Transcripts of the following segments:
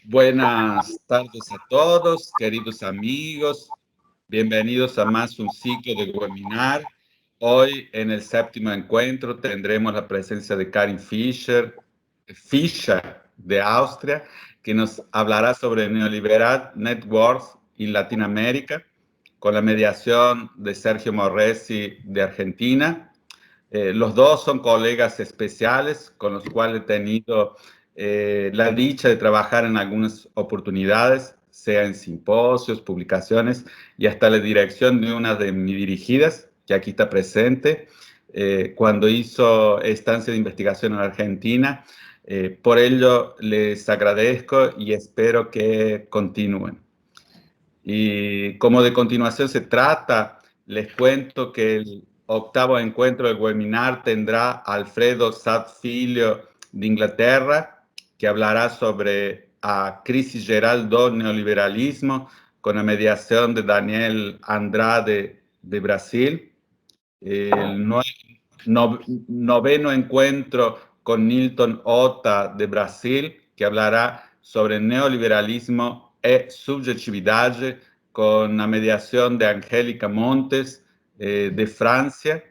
Buenas tardes a todos, queridos amigos. Bienvenidos a más un ciclo de webinar. Hoy, en el séptimo encuentro, tendremos la presencia de Karin Fischer de Austria, que nos hablará sobre Neoliberal Networks y Latinoamérica, con la mediación de Sergio Morresi de Argentina. Los dos son colegas especiales con los cuales he tenido la dicha de trabajar en algunas oportunidades, sea en simposios, publicaciones y hasta la dirección de una de mis dirigidas, que aquí está presente, cuando hizo estancia de investigación en Argentina. Por ello les agradezco y espero que continúen. Y como de continuación se trata, les cuento que el octavo encuentro del webinar tendrá a Alfredo Sadfilio de Inglaterra, que hablará sobre a crisis geral do neoliberalismo, con la mediación de Daniel Andrade de Brasil. El noveno encuentro con Nilton Ota de Brasil, que hablará sobre neoliberalismo e subjetividade, con la mediación de Angélica Montes de Francia.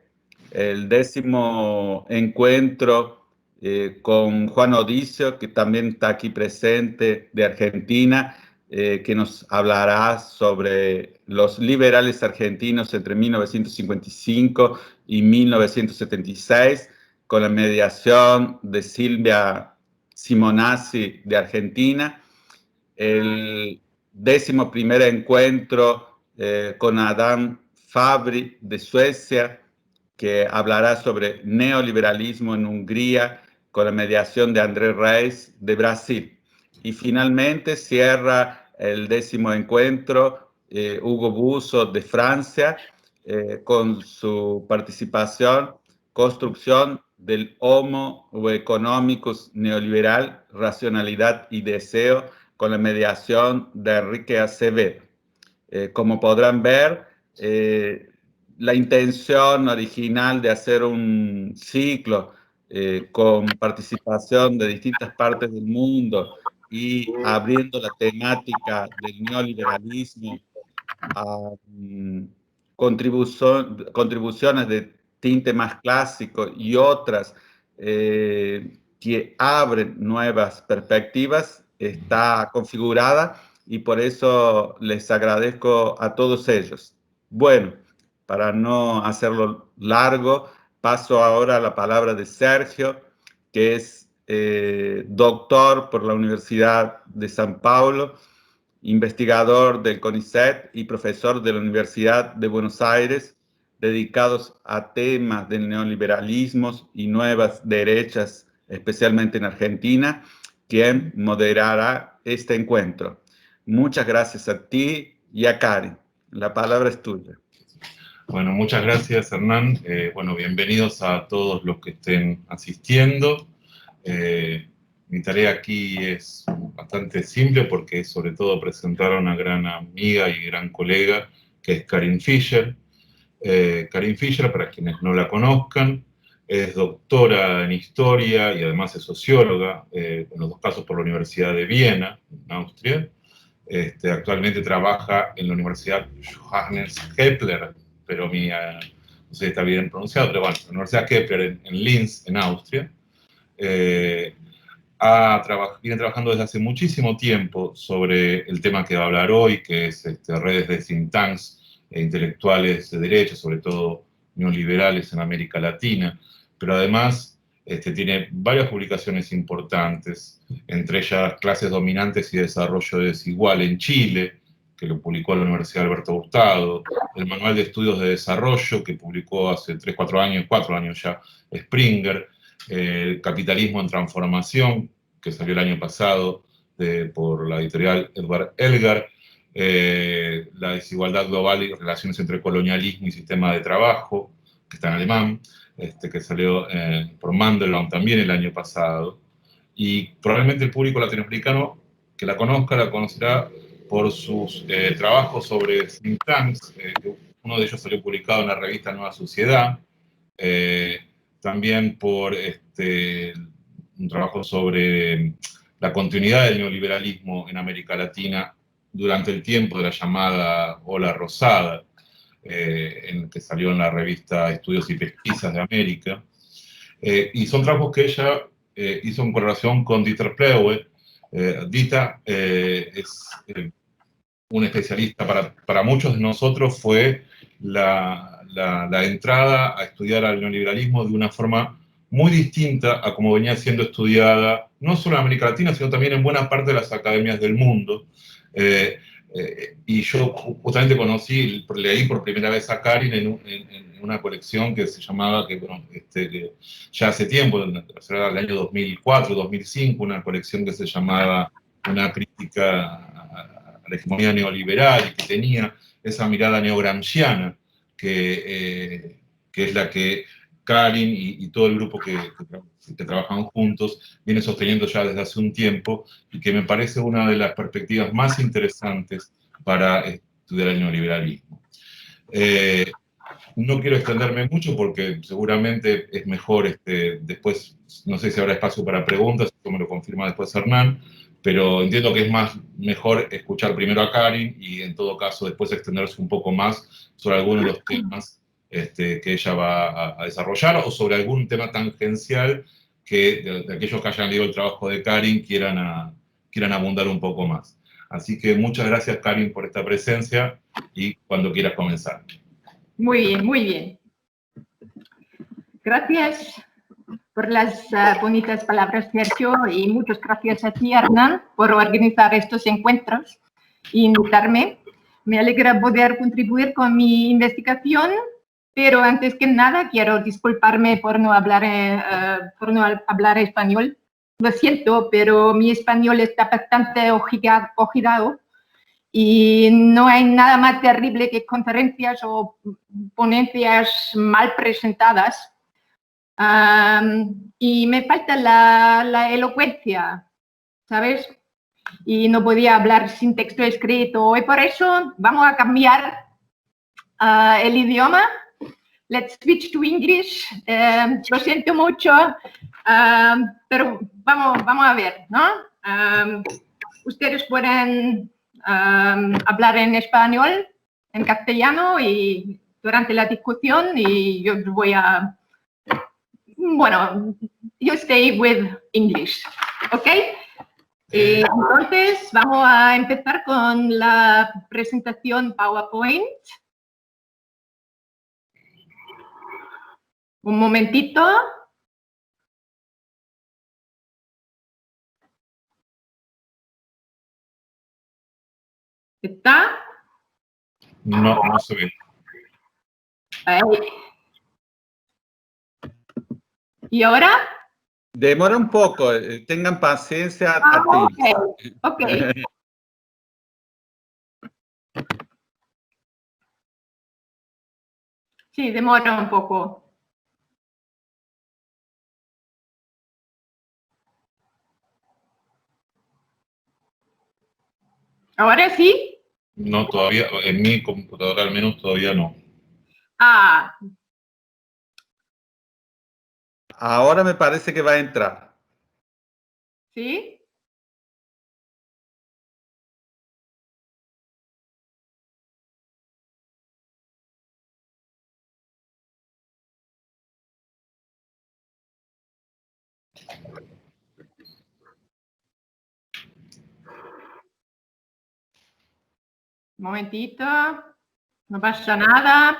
El décimo encuentro con Juan Odicio, que también está aquí presente, de Argentina, que nos hablará sobre los liberales argentinos entre 1955 y 1976, con la mediación de Silvia Simonazzi de Argentina. El 11º encuentro con Adam Fabri de Suecia, que hablará sobre neoliberalismo en Hungría, con la mediación de Andrés Reis de Brasil. Y finalmente cierra el 10º encuentro Hugo Busso de Francia, con su participación, construcción del Homo económicos neoliberal, racionalidad y deseo, con la mediación de Enrique Acevedo. Como podrán ver, la intención original de hacer un ciclo con participación de distintas partes del mundo y abriendo la temática del neoliberalismo a contribuciones de tinte más clásico y otras que abren nuevas perspectivas, está configurada y por eso les agradezco a todos ellos. Bueno, para no hacerlo largo, paso ahora a la palabra de Sergio, que es doctor por la Universidad de San Paulo, investigador del CONICET y profesor de la Universidad de Buenos Aires, dedicados a temas del neoliberalismo y nuevas derechas, especialmente en Argentina, quien moderará este encuentro. Muchas gracias a ti y a Karin. La palabra es tuya. Bueno, muchas gracias, Hernán. Bueno, bienvenidos a todos los que estén asistiendo. Mi tarea aquí es bastante simple porque es sobre todo presentar a una gran amiga y gran colega que es Karin Fischer. Karin Fischer, para quienes no la conozcan, es doctora en historia y además es socióloga, en los dos casos por la Universidad de Viena, en Austria. Actualmente trabaja en la Universidad Johannes Kepler, pero no sé si está bien pronunciado, pero bueno, la Universidad Kepler en Linz, en Austria. Viene trabajando desde hace muchísimo tiempo sobre el tema que va a hablar hoy, que es redes de think tanks e intelectuales de derecha, sobre todo neoliberales en América Latina, pero además tiene varias publicaciones importantes, entre ellas Clases Dominantes y Desarrollo Desigual en Chile, que lo publicó la Universidad Alberto Hurtado, el Manual de Estudios de Desarrollo, que publicó hace 4 años ya, Springer, Capitalismo en Transformación, que salió el año pasado por la editorial Edward Elgar, La desigualdad global y relaciones entre colonialismo y sistema de trabajo, que está en alemán, que salió por Mandelbaum también el año pasado. Y probablemente el público latinoamericano que la conozca, la conocerá por sus trabajos sobre think tanks. Uno de ellos salió publicado en la revista Nueva Sociedad. También por un trabajo sobre la continuidad del neoliberalismo en América Latina durante el tiempo de la llamada Ola Rosada, que salió en la revista Estudios y Pesquisas de América. Y son trabajos que ella hizo en correlación con Dieter Pleuel. Dita es un especialista, para muchos de nosotros fue la entrada a estudiar al neoliberalismo de una forma muy distinta a como venía siendo estudiada, no solo en América Latina, sino también en buena parte de las academias del mundo. Y yo justamente leí por primera vez a Karin en una colección que se llamaba, que ya hace tiempo, era el año 2004, 2005, una colección que se llamaba Una crítica a la hegemonía neoliberal, y que tenía esa mirada neogramsciana, que es la que Karin y todo el grupo que trabajan juntos viene sosteniendo ya desde hace un tiempo, y que me parece una de las perspectivas más interesantes para estudiar el neoliberalismo. No quiero extenderme mucho porque seguramente es mejor después, no sé si habrá espacio para preguntas, esto me lo confirma después Hernán, pero entiendo que es mejor escuchar primero a Karin y en todo caso después extenderse un poco más sobre algunos de los temas que ella va a desarrollar, o sobre algún tema tangencial que de aquellos que hayan leído el trabajo de Karin quieran abundar un poco más. Así que muchas gracias, Karin, por esta presencia, y cuando quieras comenzar. Muy bien, muy bien. Gracias por las bonitas palabras, Sergio, y muchas gracias a ti, Hernán, por organizar estos encuentros e invitarme. Me alegra poder contribuir con mi investigación, pero antes que nada quiero disculparme por no hablar español. Lo siento, pero mi español está bastante oxidado. Y no hay nada más terrible que conferencias o ponencias mal presentadas. Y me falta la elocuencia, ¿sabes? Y no podía hablar sin texto escrito. Y por eso vamos a cambiar el idioma. Let's switch to English. Lo siento mucho, pero vamos a ver, ¿no? Ustedes pueden hablar en español, en castellano, y durante la discusión, y yo voy a, bueno, you stay with English, ¿ok? Entonces vamos a empezar con la presentación PowerPoint. Un momentito. ¿Está? No se ve. Ahí. ¿Y ahora? Demora un poco, tengan paciencia. Ok. Sí, demora un poco. ¿Ahora sí? No, todavía, en mi computadora al menos todavía no. Ahora me parece que va a entrar. ¿Sí? Un momentito. No pasa nada.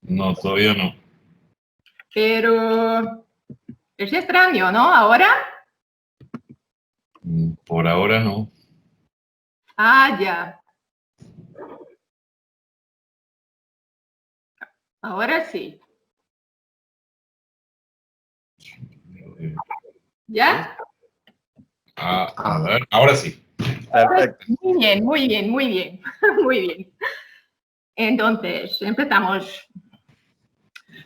No, todavía no. Pero es extraño, ¿no? ¿Ahora? Por ahora no. Ya. Ahora sí. ¿Ya? A ver, ahora sí. Perfecto. Muy bien, muy bien, muy bien. Muy bien. Entonces, empezamos.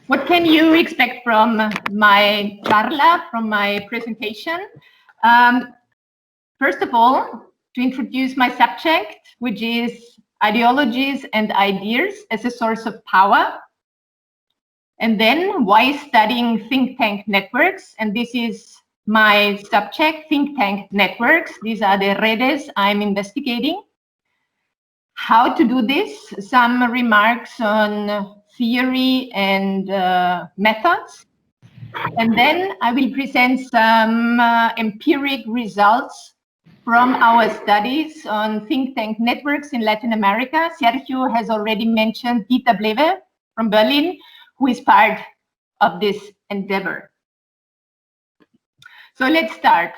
What can you expect from my charla, from my presentation? First of all, to introduce my subject, which is ideologies and ideas as a source of power. And then why studying think tank networks? And this is my subject, think tank networks. These are the redes I'm investigating. How to do this? Some remarks on theory and methods. And then I will present some empiric results from our studies on think tank networks in Latin America. Sergio has already mentioned Dieter Bleve from Berlin, who is part of this endeavor. So let's start.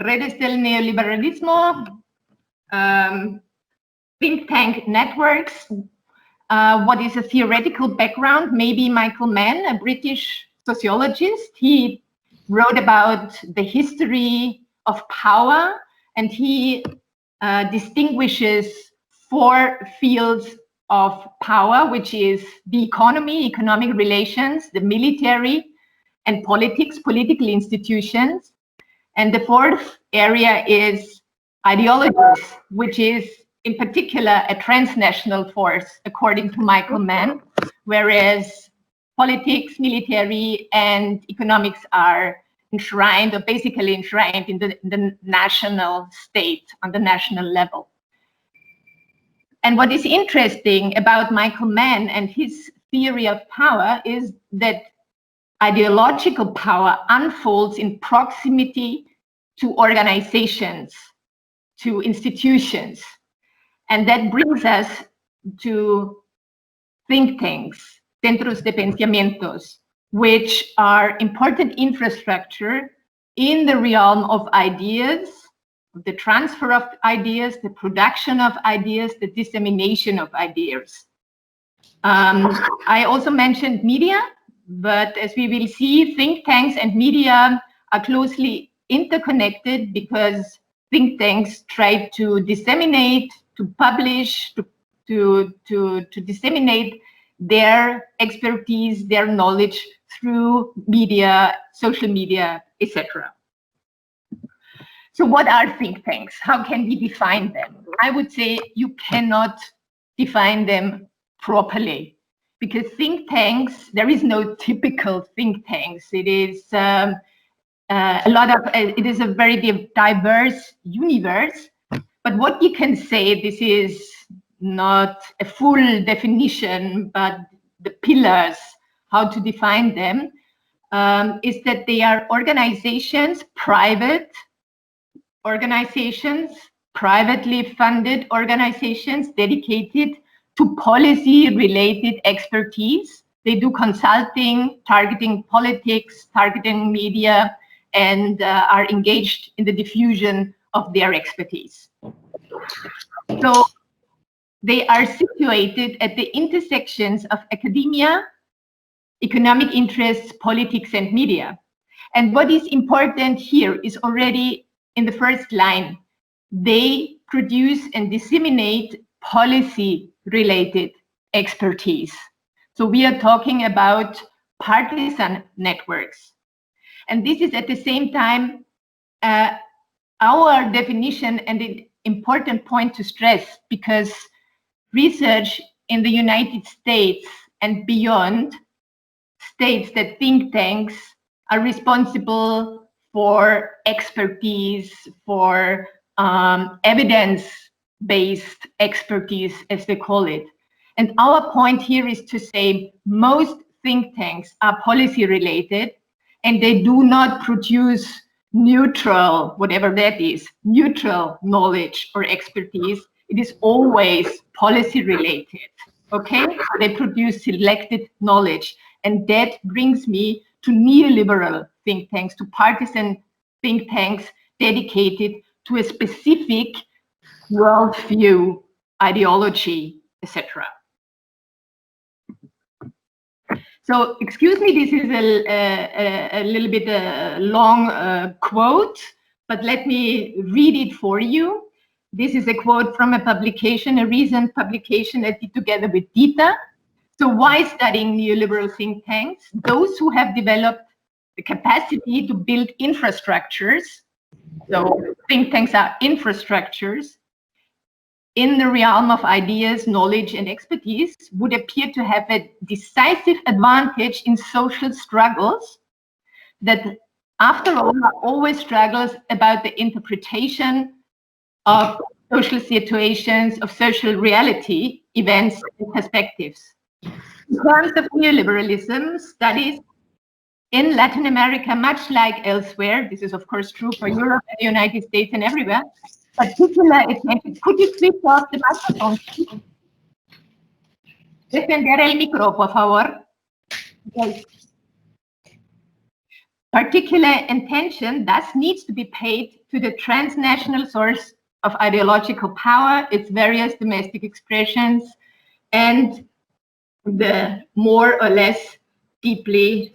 Redes del Neoliberalismo, think tank networks. What is a theoretical background? Maybe Michael Mann, a British sociologist, he wrote about the history of power, and he distinguishes 4 fields of power, which is the economy, economic relations, the military, and politics, political institutions. And the 4th area is ideologies, which is in particular a transnational force, according to Michael Mann, whereas politics, military, and economics are enshrined, or basically enshrined in the national state, on the national level. And what is interesting about Michael Mann and his theory of power is that ideological power unfolds in proximity to organizations, to institutions. And that brings us to think tanks, centros de pensamientos, which are important infrastructure in the realm of ideas, the transfer of ideas, the production of ideas, the dissemination of ideas. I also mentioned media, but as we will see, think tanks and media are closely interconnected because think tanks try to disseminate, to publish, to disseminate their expertise, their knowledge through media, social media, etc. So what are think tanks? How can we define them? I would say you cannot define them properly, because think tanks, there is no typical think tanks. It is it is a very diverse universe. But what you can say, this is not a full definition, but the pillars, how to define them, is that they are organizations, private organizations, privately funded organizations dedicated to policy-related expertise. They do consulting, targeting politics, targeting media, and are engaged in the diffusion of their expertise. So they are situated at the intersections of academia, economic interests, politics, and media. And what is important here is already in the first line, they produce and disseminate policy-related expertise. So we are talking about partisan networks. And this is at the same time our definition, and an important point to stress, because research in the United States and beyond states that think tanks are responsible for expertise, for evidence-based expertise, as they call it. And our point here is to say most think tanks are policy-related, and they do not produce neutral, whatever that is, neutral knowledge or expertise. It is always policy-related, okay? They produce selected knowledge. And that brings me to neoliberal think tanks, to partisan think tanks dedicated to a specific worldview, ideology, etc. So, excuse me, this is a little bit long quote, but let me read it for you. This is a quote from a publication, a recent publication I did together with Dieter. So why studying neoliberal think tanks? Those who have developed the capacity to build infrastructures, so think tanks are infrastructures, in the realm of ideas, knowledge, and expertise, would appear to have a decisive advantage in social struggles that after all, always struggles about the interpretation of social situations, of social reality, events, and perspectives. In terms of neoliberalism, studies in Latin America, much like elsewhere, this is of course true for Europe and the United States and everywhere, particular attention. Could you switch off the microphone? Defender el micro, por favor. Okay. Particular attention thus needs to be paid to the transnational source of ideological power, its various domestic expressions, and the more or less deeply,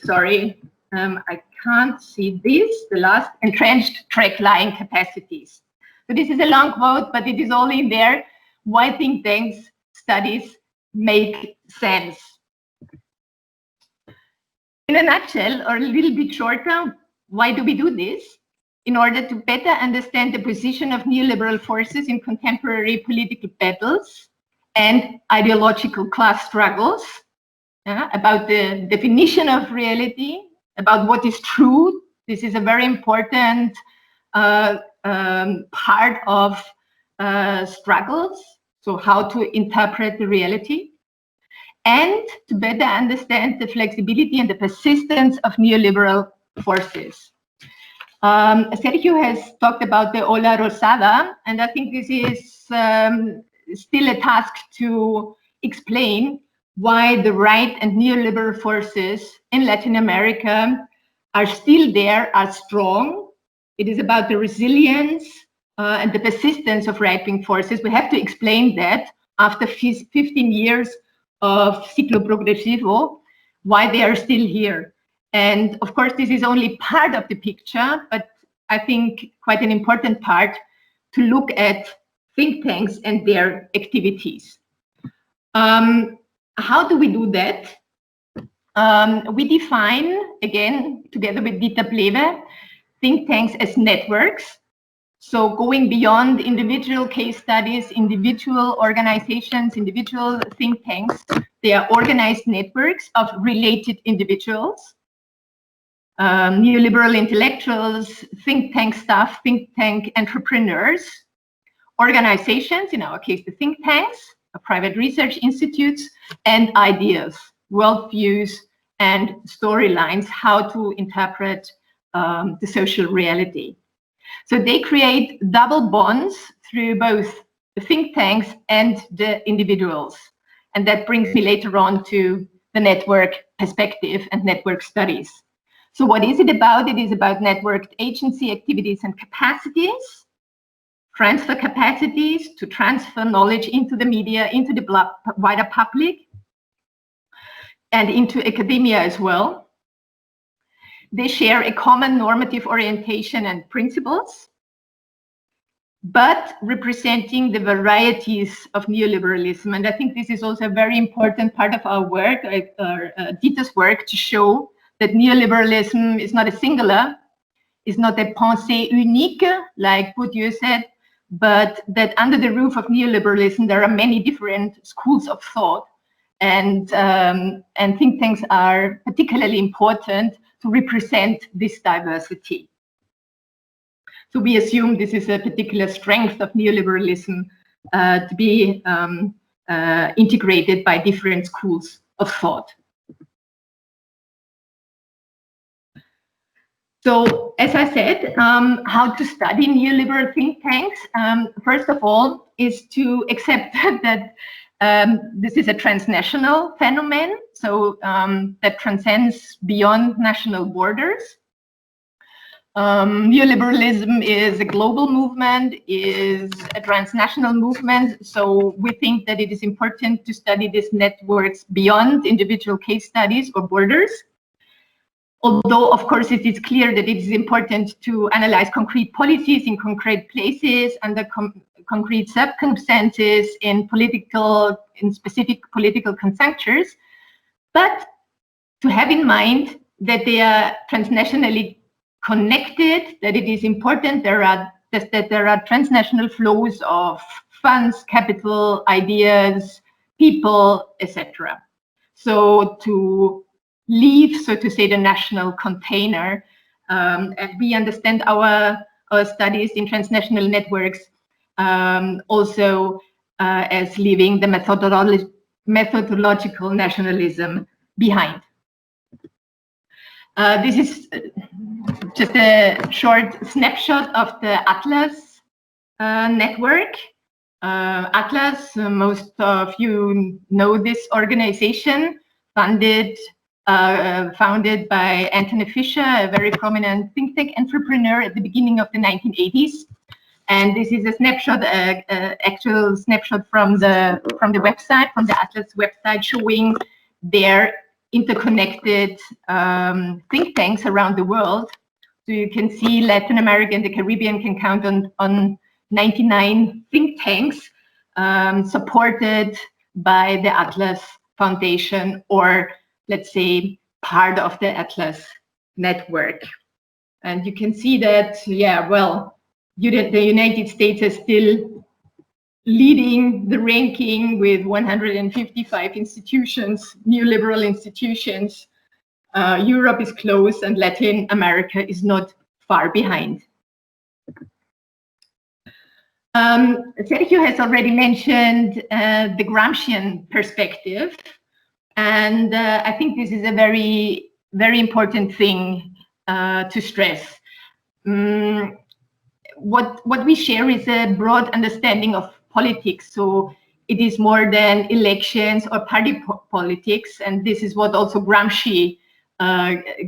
I can't see this, the last, entrenched track-lying capacities. So this is a long quote, but it is all in there. Why think tanks studies make sense? In a nutshell, or a little bit shorter, why do we do this? In order to better understand the position of neoliberal forces in contemporary political battles and ideological class struggles, about the definition of reality, about what is true. This is a very important part of struggles, so how to interpret the reality, and to better understand the flexibility and the persistence of neoliberal forces. Sergio has talked about the Ola Rosada, and I think this is still a task to explain why the right and neoliberal forces in Latin America are still there, are strong. It is about the resilience and the persistence of right-wing forces. We have to explain that after 15 years of ciclo progresivo, why they are still here. And of course, this is only part of the picture, but I think quite an important part to look at think tanks and their activities. How do we do that? We define, again, together with Dieter Plewe, think tanks as networks. So going beyond individual case studies, individual organizations, individual think tanks, they are organized networks of related individuals, neoliberal intellectuals, think tank staff, think tank entrepreneurs, organizations, in our case, the think tanks, private research institutes, and ideas, worldviews, and storylines, how to interpret the social reality. So they create double bonds through both the think tanks and the individuals. And that brings me later on to the network perspective and network studies. So what is it about? It is about networked agency, activities, and capacities, transfer capacities to transfer knowledge into the media, into the wider public, and into academia as well. They share a common normative orientation and principles, but representing the varieties of neoliberalism. And I think this is also a very important part of our work, Dieter's work, to show that neoliberalism is not a singular, is not a pensée unique, like Bourdieu said, but that under the roof of neoliberalism, there are many different schools of thought. And think tanks are particularly important to represent this diversity. So we assume this is a particular strength of neoliberalism to be integrated by different schools of thought. So, as I said, how to study neoliberal think tanks, first of all, is to accept that this is a transnational phenomenon, so that transcends beyond national borders. Neoliberalism is a global movement, is a transnational movement, so we think that it is important to study these networks beyond individual case studies or borders. Although, of course, it is clear that it is important to analyze concrete policies in concrete places under concrete circumstances in specific political conjunctures, but to have in mind that they are transnationally connected, that it is important that there are transnational flows of funds, capital, ideas, people, etc. So to leave, so to say, the national container And we understand our studies in transnational networks also as leaving the methodological nationalism behind. This is just a short snapshot of the Atlas network. Atlas, most of you know this organization, founded by Karin Fischer, a very prominent think tank entrepreneur at the beginning of the 1980s. And this is a snapshot, actual snapshot from the website, from the Atlas website, showing their interconnected think tanks around the world. So you can see Latin America and the Caribbean can count on 99 think tanks supported by the Atlas Foundation, or let's say part of the Atlas network. And you can see that, yeah, well, the United States is still leading the ranking with 155 institutions, neoliberal institutions. Europe is close and Latin America is not far behind. Sergio has already mentioned the Gramscian perspective. And I think this is a very, very important thing to stress. What we share is a broad understanding of politics. So it is more than elections or party politics. And this is what also Gramsci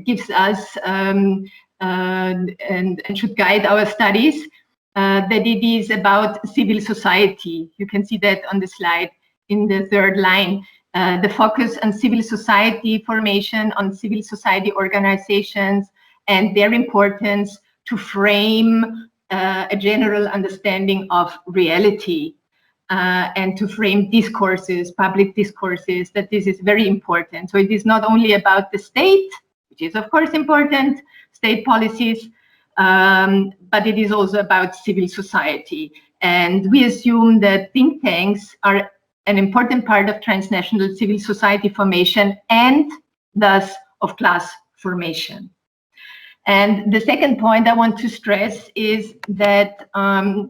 gives us and should guide our studies, that it is about civil society. You can see that on the slide in the third line. The focus on civil society formation, on civil society organizations, and their importance to frame a general understanding of reality and to frame discourses, public discourses, that this is very important. So it is not only about the state, which is of course important, state policies, but it is also about civil society. And we assume that think tanks are an important part of transnational civil society formation and thus of class formation. And the second point I want to stress is that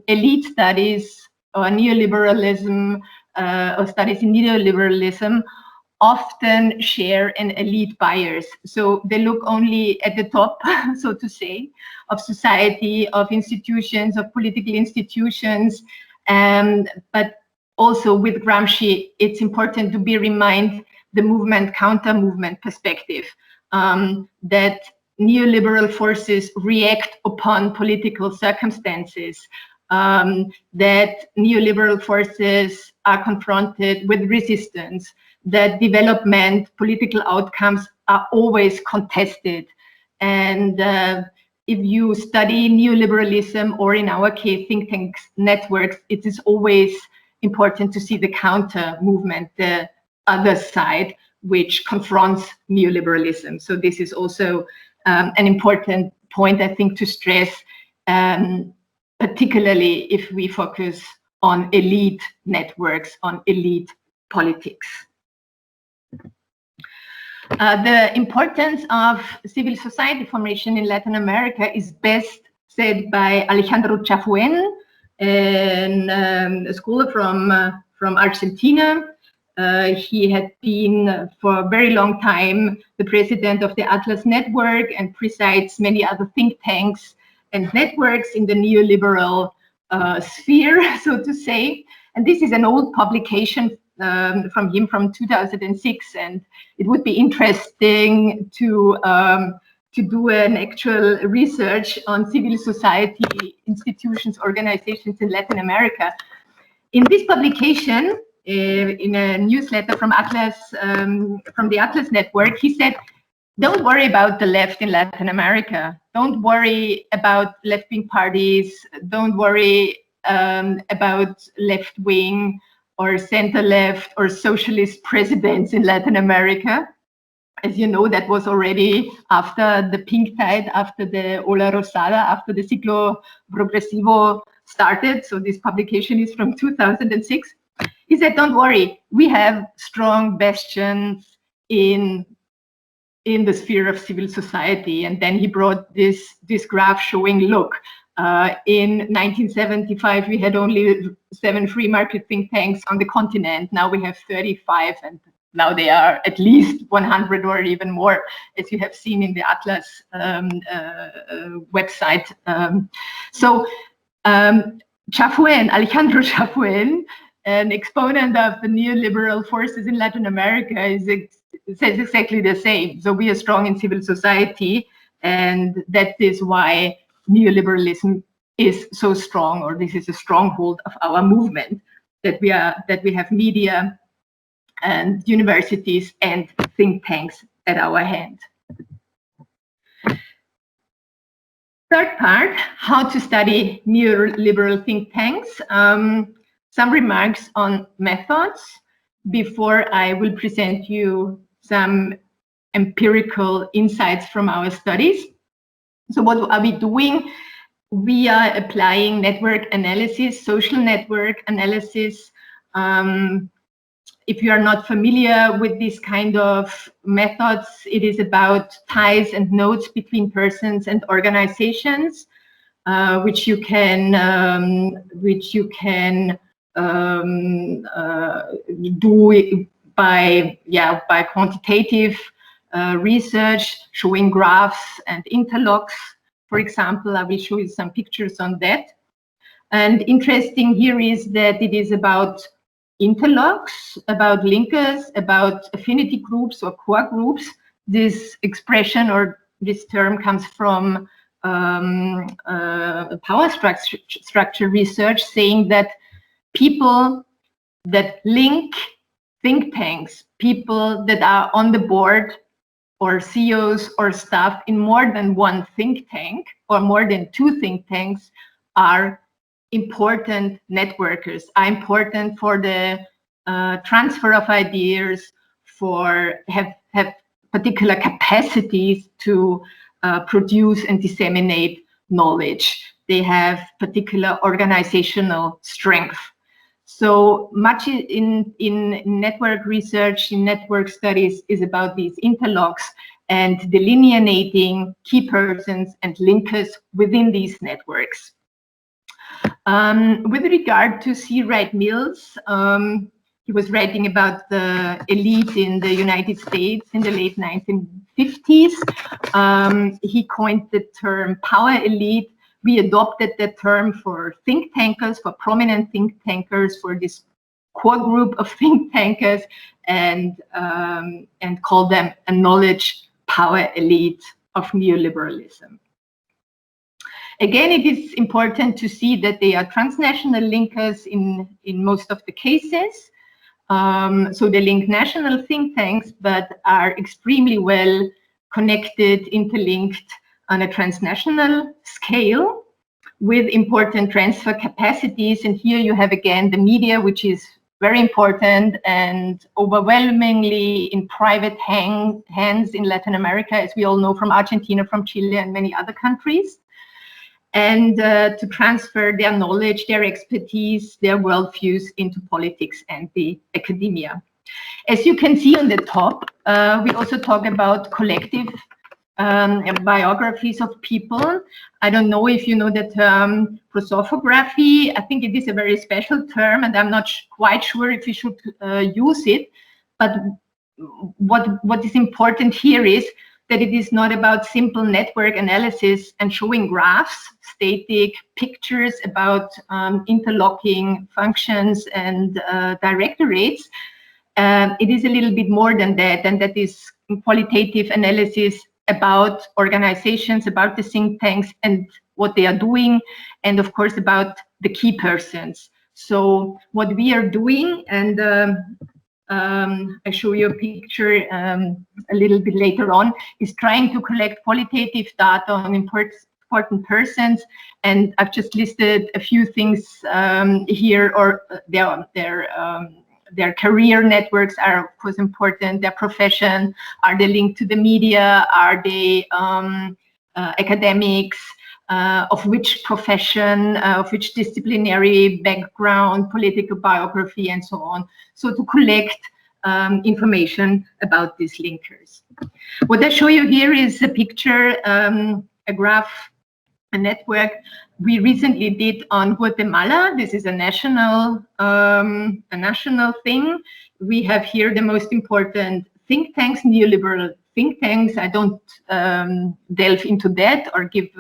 elite studies or neoliberalism or studies in neoliberalism often share an elite bias. So they look only at the top, so to say, of society, of institutions, of political institutions, but also with Gramsci, it's important to bear in mind the movement, counter-movement perspective, that neoliberal forces react upon political circumstances, that neoliberal forces are confronted with resistance, that development, political outcomes are always contested. And if you study neoliberalism, or in our case, think tanks networks, it is always important to see the counter movement, the other side, which confronts neoliberalism. So this is also an important point, I think, to stress, particularly if we focus on elite networks, on elite politics. The importance of civil society formation in Latin America is best said by Alejandro Chafuen, a scholar from Argentina. He had been for a very long time the president of the Atlas Network and presides many other think tanks and networks in the neoliberal sphere, so to say. And this is an old publication from him from 2006, and it would be interesting to do an actual research on civil society institutions, organizations in Latin America. In this publication, in a newsletter from Atlas, from the Atlas Network, he said, don't worry about the left in Latin America. Don't worry about left-wing parties. Don't worry about left-wing or center-left or socialist presidents in Latin America. As you know, that was already after the pink tide, after the Ola Rosada, after the Ciclo Progresivo started. So this publication is from 2006. He said, don't worry, we have strong bastions in in the sphere of civil society. And then he brought this graph showing, look, in 1975, we had only 7 free market think tanks on the continent. Now we have 35, and now they are at least 100 or even more, as you have seen in the Atlas website. Alejandro Chafuen, an exponent of the neoliberal forces in Latin America, says exactly the same. So we are strong in civil society, and that is why neoliberalism is so strong, or this is a stronghold of our movement, that we have media and universities and think tanks at our hand. Third part, how to study neoliberal think tanks. Some remarks on methods before I will present you some empirical insights from our studies. So what are we doing? We are applying network analysis, social network analysis. If you are not familiar with this kind of methods, it is about ties and nodes between persons and organizations, which you can do by quantitative research, showing graphs and interlocks. For example, I will show you some pictures on that. And interesting here is that it is about interlocks, about linkers, about affinity groups or core groups. This expression or this term comes from power structure research, saying that people that link think tanks, people that are on the board or CEOs or staff in more than one think tank or more than 2 think tanks, are important networkers, are important for the transfer of ideas, have particular capacities to produce and disseminate knowledge. They have particular organizational strength. So much in network research, in network studies, is about these interlocks and delineating key persons and linkers within these networks. With regard to C. Wright Mills, he was writing about the elite in the United States in the late 1950s. He coined the term power elite. We adopted that term for think tankers, for prominent think tankers, for this core group of think tankers, and call them a knowledge power elite of neoliberalism. Again, it is important to see that they are transnational linkers in most of the cases. So they link national think tanks, but are extremely well connected, interlinked on a transnational scale with important transfer capacities. And here you have again the media, which is very important and overwhelmingly in private hands in Latin America, as we all know from Argentina, from Chile, and many other countries. And to transfer their knowledge, their expertise, their worldviews into politics and the academia. As you can see on the top, we also talk about collective biographies of people. I don't know if you know the term prosophography. I think it is a very special term, and I'm not quite sure if we should use it. But what is important here is that it is not about simple network analysis and showing graphs, static pictures about interlocking functions and directorates. It is a little bit more than that, and that is qualitative analysis about organizations, about the think tanks and what they are doing, and of course about the key persons. So what we are doing, and I show you a picture a little bit later on, is trying to collect qualitative data on important persons, and I've just listed a few things here, or their career networks are of course important, their profession, are they linked to the media, are they academics, of which profession, of which disciplinary background, political biography, and so on. So to collect information about these linkers. What I show you here is a picture, a graph, a network we recently did on Guatemala. This is a national thing. We have here the most important think tanks, neoliberal think tanks. I don't delve into that or give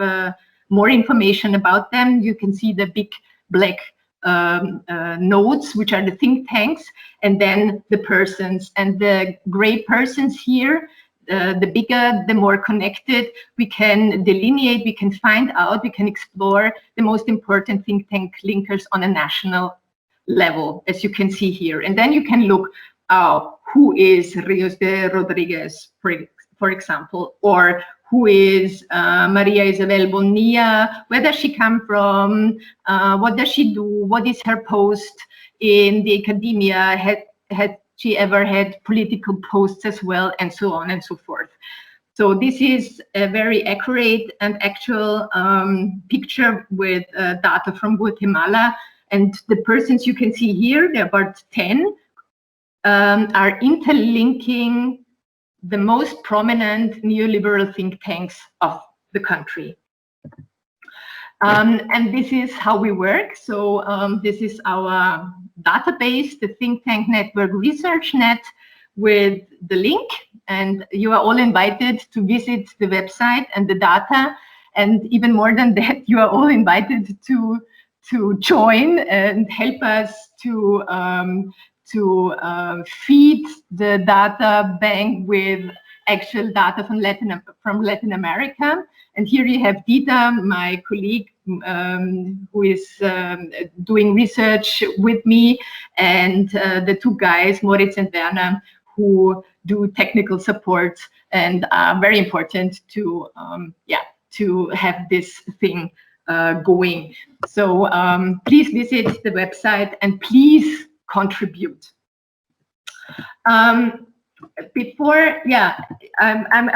more information about them. You can see the big black nodes, which are the think tanks, and then the persons. And the gray persons here, the bigger, the more connected, we can delineate, we can find out, we can explore the most important think tank linkers on a national level, as you can see here. And then you can look, who is Rios de Rodriguez, for example, or who is Maria Isabel Bonilla, where does she come from, what does she do, what is her post in the academia, had she ever had political posts as well, and so on and so forth. So this is a very accurate and actual picture with data from Guatemala. And the persons you can see here, there are about 10, are interlinking the most prominent neoliberal think tanks of the country. And this is how we work. So this is our database, the Think Tank Network Research Net, with the link. And you are all invited to visit the website and the data. And even more than that, you are all invited to join and help us to feed the data bank with actual data from Latin America. And here you have Dita, my colleague, who is doing research with me, and the two guys, Moritz and Werner, who do technical support and are very important to have this thing going. So please visit the website and please contribute. I'm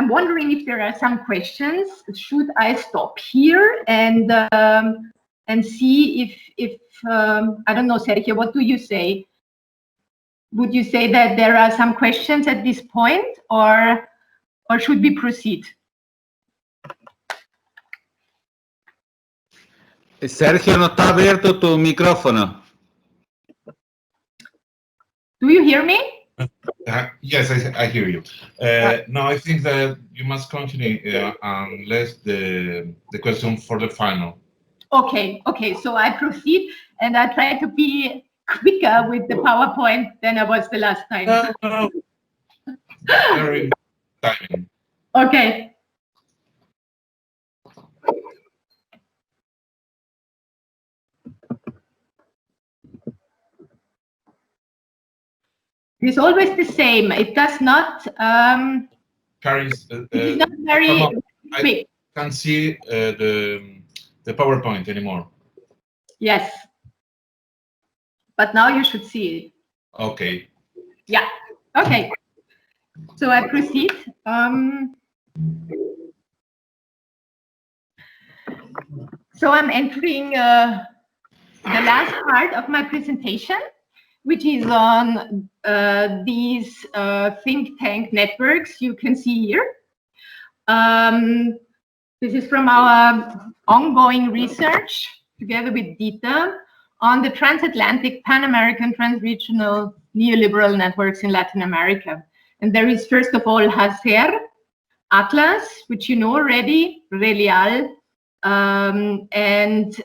wondering if there are some questions. Should I stop here and see if I don't know, Sergio, what do you say? Would you say that there are some questions at this point, or should we proceed? Sergio, no está abierto tu micrófono. Do you hear me? Yes, I hear you. No, I think that you must continue unless the question for the final. Okay, so I proceed, and I try to be quicker with the PowerPoint than I was the last time. No. Very timing. Okay. It's always the same. It does not. Karin, it's not very quick. I can't see the PowerPoint anymore. Yes, but now you should see it. Okay. Yeah. Okay. So I proceed. So I'm entering the last part of my presentation, which is on these think tank networks you can see here. This is from our ongoing research together with Dita on the transatlantic, Pan-American, transregional neoliberal networks in Latin America. And there is, first of all, HACER, Atlas, which you know already, Relial, and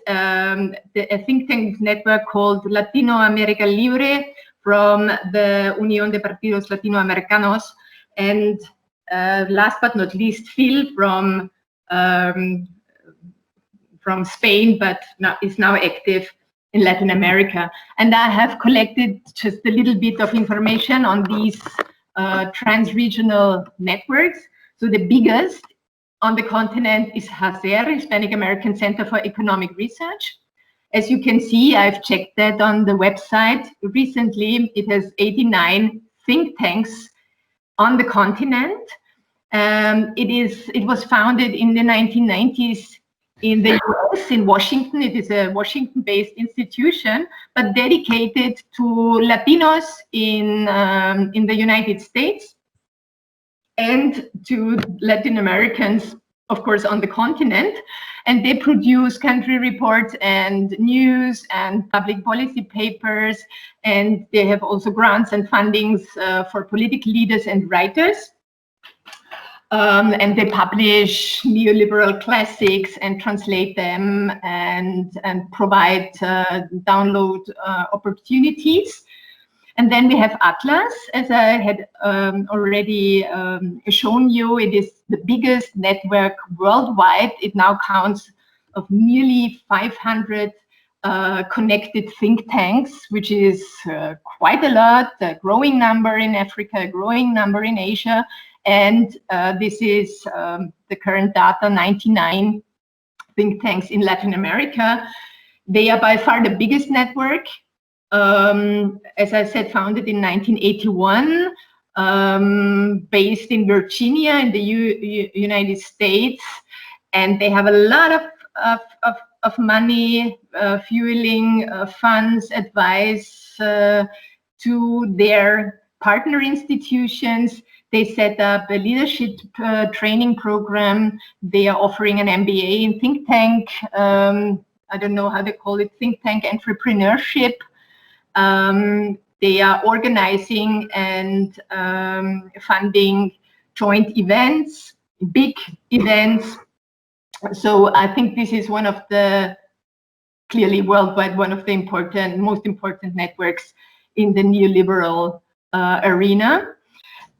a think tank network called Latinoamérica Libre from the Unión de Partidos Latinoamericanos, and last but not least, Phil from Spain, but is now active in Latin America. And I have collected just a little bit of information on these trans-regional networks. So the biggest on the continent is HACER, Hispanic American Center for Economic Research. As you can see, I've checked that on the website recently. It has 89 think tanks on the continent. It was founded in the 1990s in the US, in Washington. It is a Washington-based institution, but dedicated to Latinos in the United States and to Latin Americans, of course, on the continent. And they produce country reports and news and public policy papers. And they have also grants and fundings for political leaders and writers. And they publish neoliberal classics and translate them and provide download opportunities. And then we have Atlas, as I had already shown you. It is the biggest network worldwide. It now counts of nearly 500 connected think tanks, which is quite a lot, a growing number in Africa, a growing number in Asia. And this is the current data, 99 think tanks in Latin America. They are by far the biggest network. As I said, founded in 1981, based in Virginia in the United States. And they have a lot of money, fueling funds, advice to their partner institutions. They set up a leadership training program. They are offering an MBA in think tank. I don't know how they call it, think tank entrepreneurship. They are organizing and funding joint events, big events. So I think this is one of the, clearly worldwide, one of the most important networks in the neoliberal arena.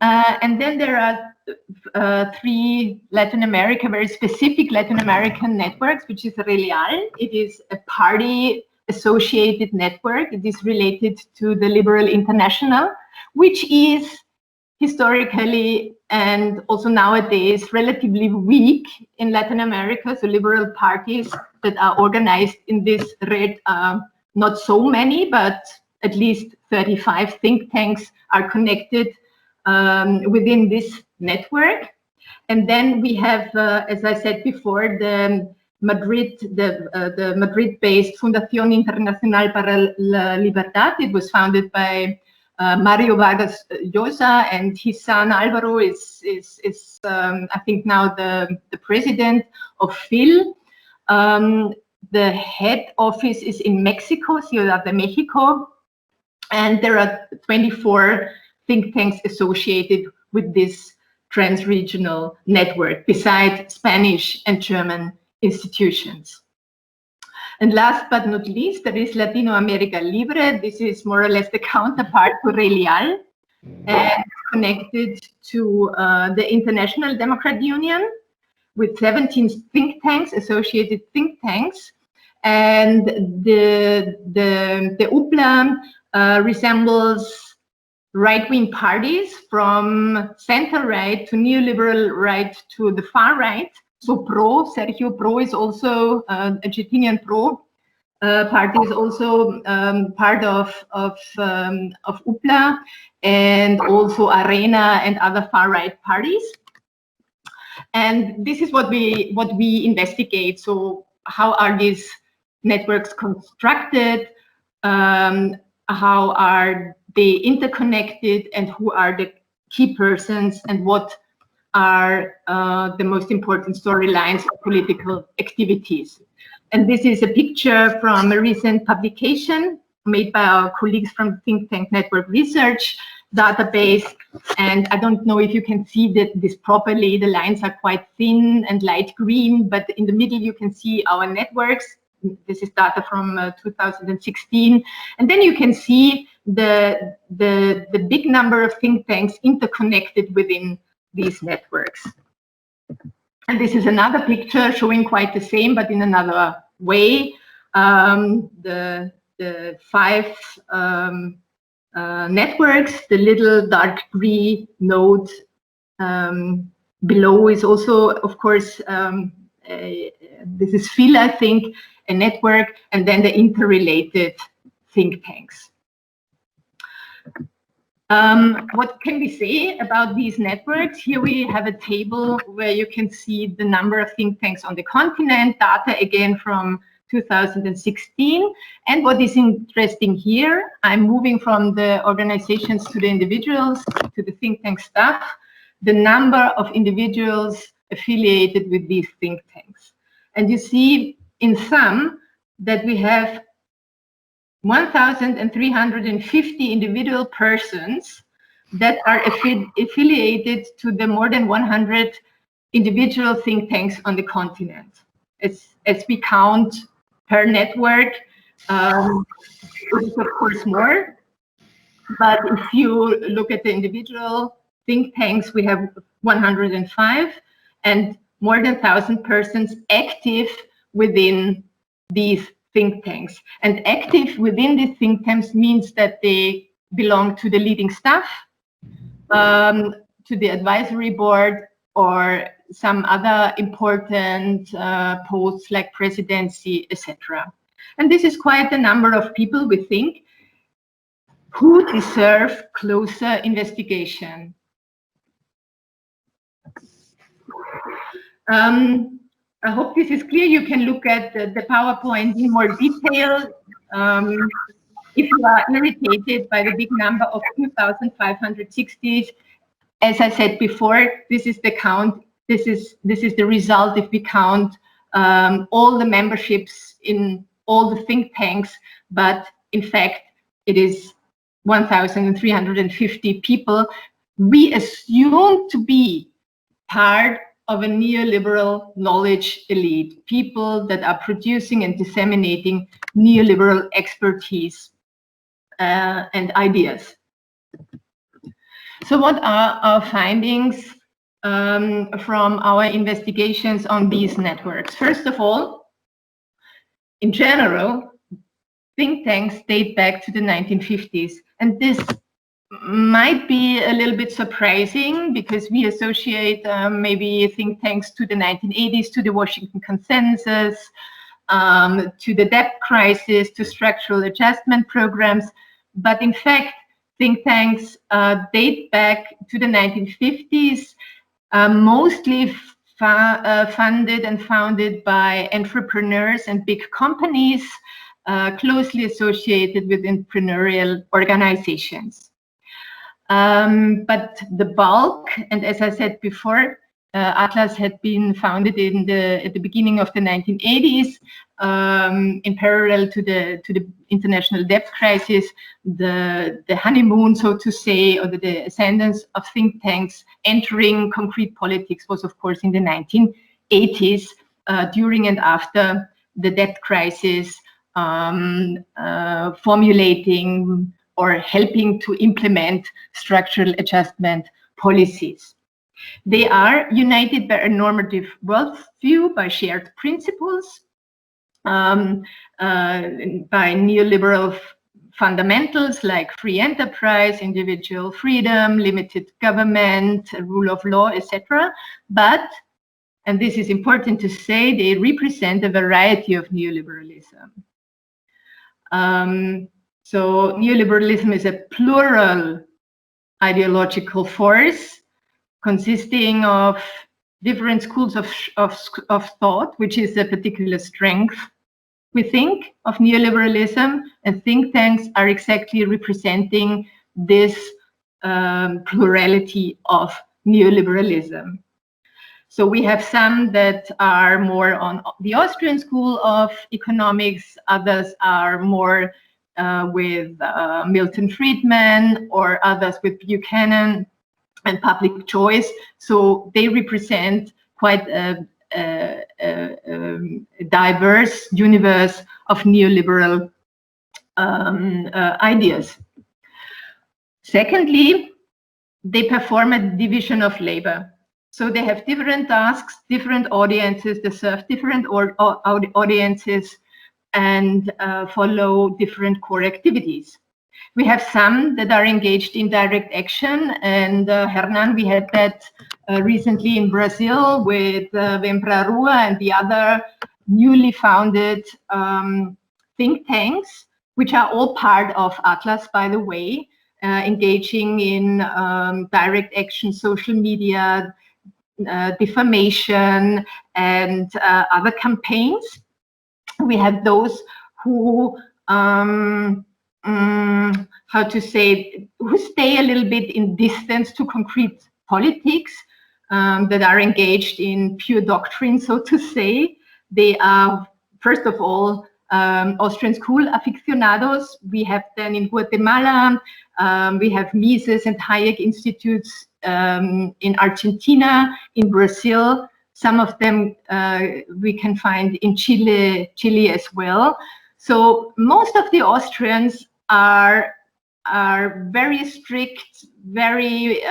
And then there are three Latin America, very specific Latin American networks, which is Relial. It is a party associated network. It is related to the Liberal International, which is historically and also nowadays relatively weak in Latin America. So liberal parties that are organized in this red are not so many, but at least 35 think tanks are connected within this network. And then we have, as I said before, the Madrid-based Fundación Internacional para la Libertad. It was founded by Mario Vargas Llosa, and his son Alvaro is I think now the president of FIL. The head office is in Mexico, Ciudad de Mexico, and there are 24 think tanks associated with this trans-regional network, besides Spanish and German institutions. And last but not least, there is Latino America Libre. This is more or less the counterpart to Relial, and connected to the International Democrat Union with 17 think tanks, associated think tanks. And the UPLA resembles right-wing parties, from center-right to neoliberal right to the far right. So Sergio Pro is also Argentinian Pro party is also part of UPLA, and also Arena and other far-right parties. And this is what we investigate. So how are these networks constructed? How are they interconnected, and who are the key persons, and what are the most important storylines of political activities? And this is a picture from a recent publication made by our colleagues from Think Tank Network Research database. And I don't know if you can see this properly. The lines are quite thin and light green, but in the middle you can see our networks. This is data from 2016. And then you can see the big number of think tanks interconnected within these networks. And this is another picture showing quite the same, but in another way. The 5 networks, the little dark green node below is also, of course, this is FIL, I think, a network, and then the interrelated think tanks. What can we say about these networks? Here we have a table where you can see the number of think tanks on the continent, data again from 2016. And what is interesting here, I'm moving from the organizations to the individuals, to the think tank staff, the number of individuals affiliated with these think tanks. And you see in sum that we have 1,350 individual persons that are affiliated to the more than 100 individual think tanks on the continent. As we count per network, it is of course more, but if you look at the individual think tanks, we have 105 and more than 1,000 persons active within these think tanks. And active within these think tanks means that they belong to the leading staff, to the advisory board, or some other important posts like presidency, etc. And this is quite a number of people, we think, who deserve closer investigation. I hope this is clear. You can look at the PowerPoint in more detail. If you are irritated by the big number of 2,560, as I said before, this is the count. This is the result if we count all the memberships in all the think tanks. But in fact, it is 1,350 people we assume to be part of a neoliberal knowledge elite, people that are producing and disseminating neoliberal expertise and ideas. So what are our findings from our investigations on these networks? First of all, in general, think tanks date back to the 1950s, and this might be a little bit surprising because we associate maybe think tanks to the 1980s, to the Washington Consensus, to the debt crisis, to structural adjustment programs. But in fact, think tanks date back to the 1950s, mostly funded and founded by entrepreneurs and big companies, closely associated with entrepreneurial organizations. But the bulk, and as I said before, Atlas had been founded at the beginning of the 1980s, in parallel to the international debt crisis. The honeymoon, so to say, or the ascendance of think tanks entering concrete politics was, of course, in the 1980s, during and after the debt crisis, formulating or helping to implement structural adjustment policies. They are united by a normative worldview, by shared principles, by neoliberal fundamentals like free enterprise, individual freedom, limited government, rule of law, etc. But, and this is important to say, they represent a variety of neoliberalism. So neoliberalism is a plural ideological force consisting of different schools of thought, which is a particular strength, we think, of neoliberalism, and think tanks are exactly representing this plurality of neoliberalism. So we have some that are more on the Austrian school of economics, others are more with Milton Friedman, or others with Buchanan and public choice. So they represent quite a diverse universe of neoliberal ideas. Secondly, they perform a division of labor. So they have different tasks, different audiences, they serve different audiences, and follow different core activities. We have some that are engaged in direct action, and Hernán, we had that recently in Brazil with Vempra Rua and the other newly founded think tanks, which are all part of Atlas, by the way. engaging in direct action, social media, defamation, and other campaigns. We have those who, how to say, who stay a little bit in distance to concrete politics, that are engaged in pure doctrine, so to say. They are, first of all, Austrian school aficionados. We have them in Guatemala. We have Mises and Hayek institutes in Argentina, in Brazil. Some of them we can find in Chile as well. So most of the Austrians are very strict, very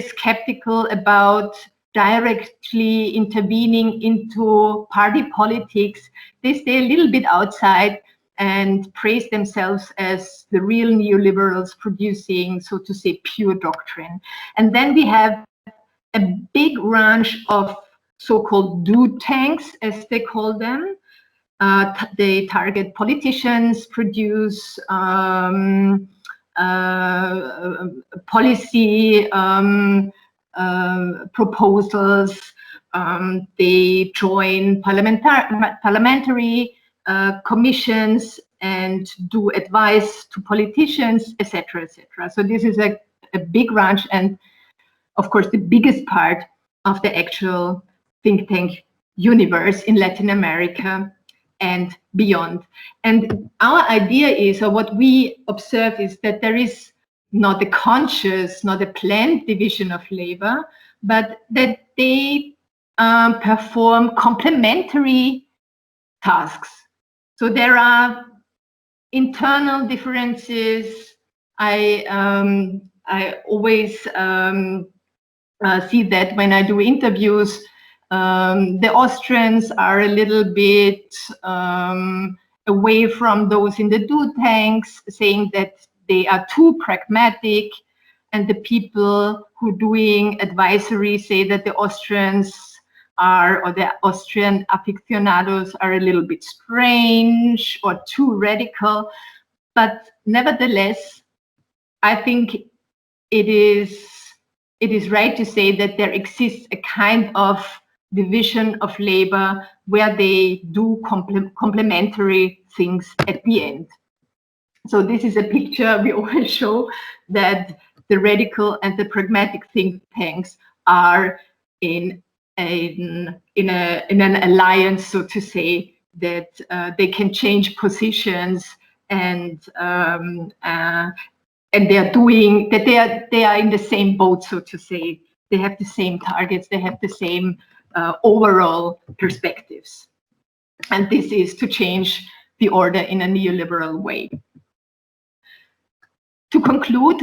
skeptical about directly intervening into party politics. They stay a little bit outside and praise themselves as the real neoliberals producing, so to say, pure doctrine. And then we have a big range of so-called do tanks, as they call them. They target politicians, produce policy proposals. They join parliamentary commissions and do advice to politicians, etc., etc. So this is a big range, and of course the biggest part of the actual think tank universe in Latin America and beyond. And our idea is, or what we observe, is that there is not a conscious, not a planned division of labor, but that they perform complementary tasks. So there are internal differences. I always see that when I do interviews. The Austrians are a little bit away from those in the do tanks, saying that they are too pragmatic, and the people who are doing advisory say that the Austrians are, or the Austrian aficionados are a little bit strange or too radical. But nevertheless, I think it is right to say that there exists a kind of division of labor where they do complementary things at the end. So this is a picture we always show, that the radical and the pragmatic think tanks are in an alliance, so to say, that they can change positions, and they are doing that. They are in the same boat, so to say. They have the same targets. They have the same overall perspectives, and this is to change the order in a neoliberal way. To conclude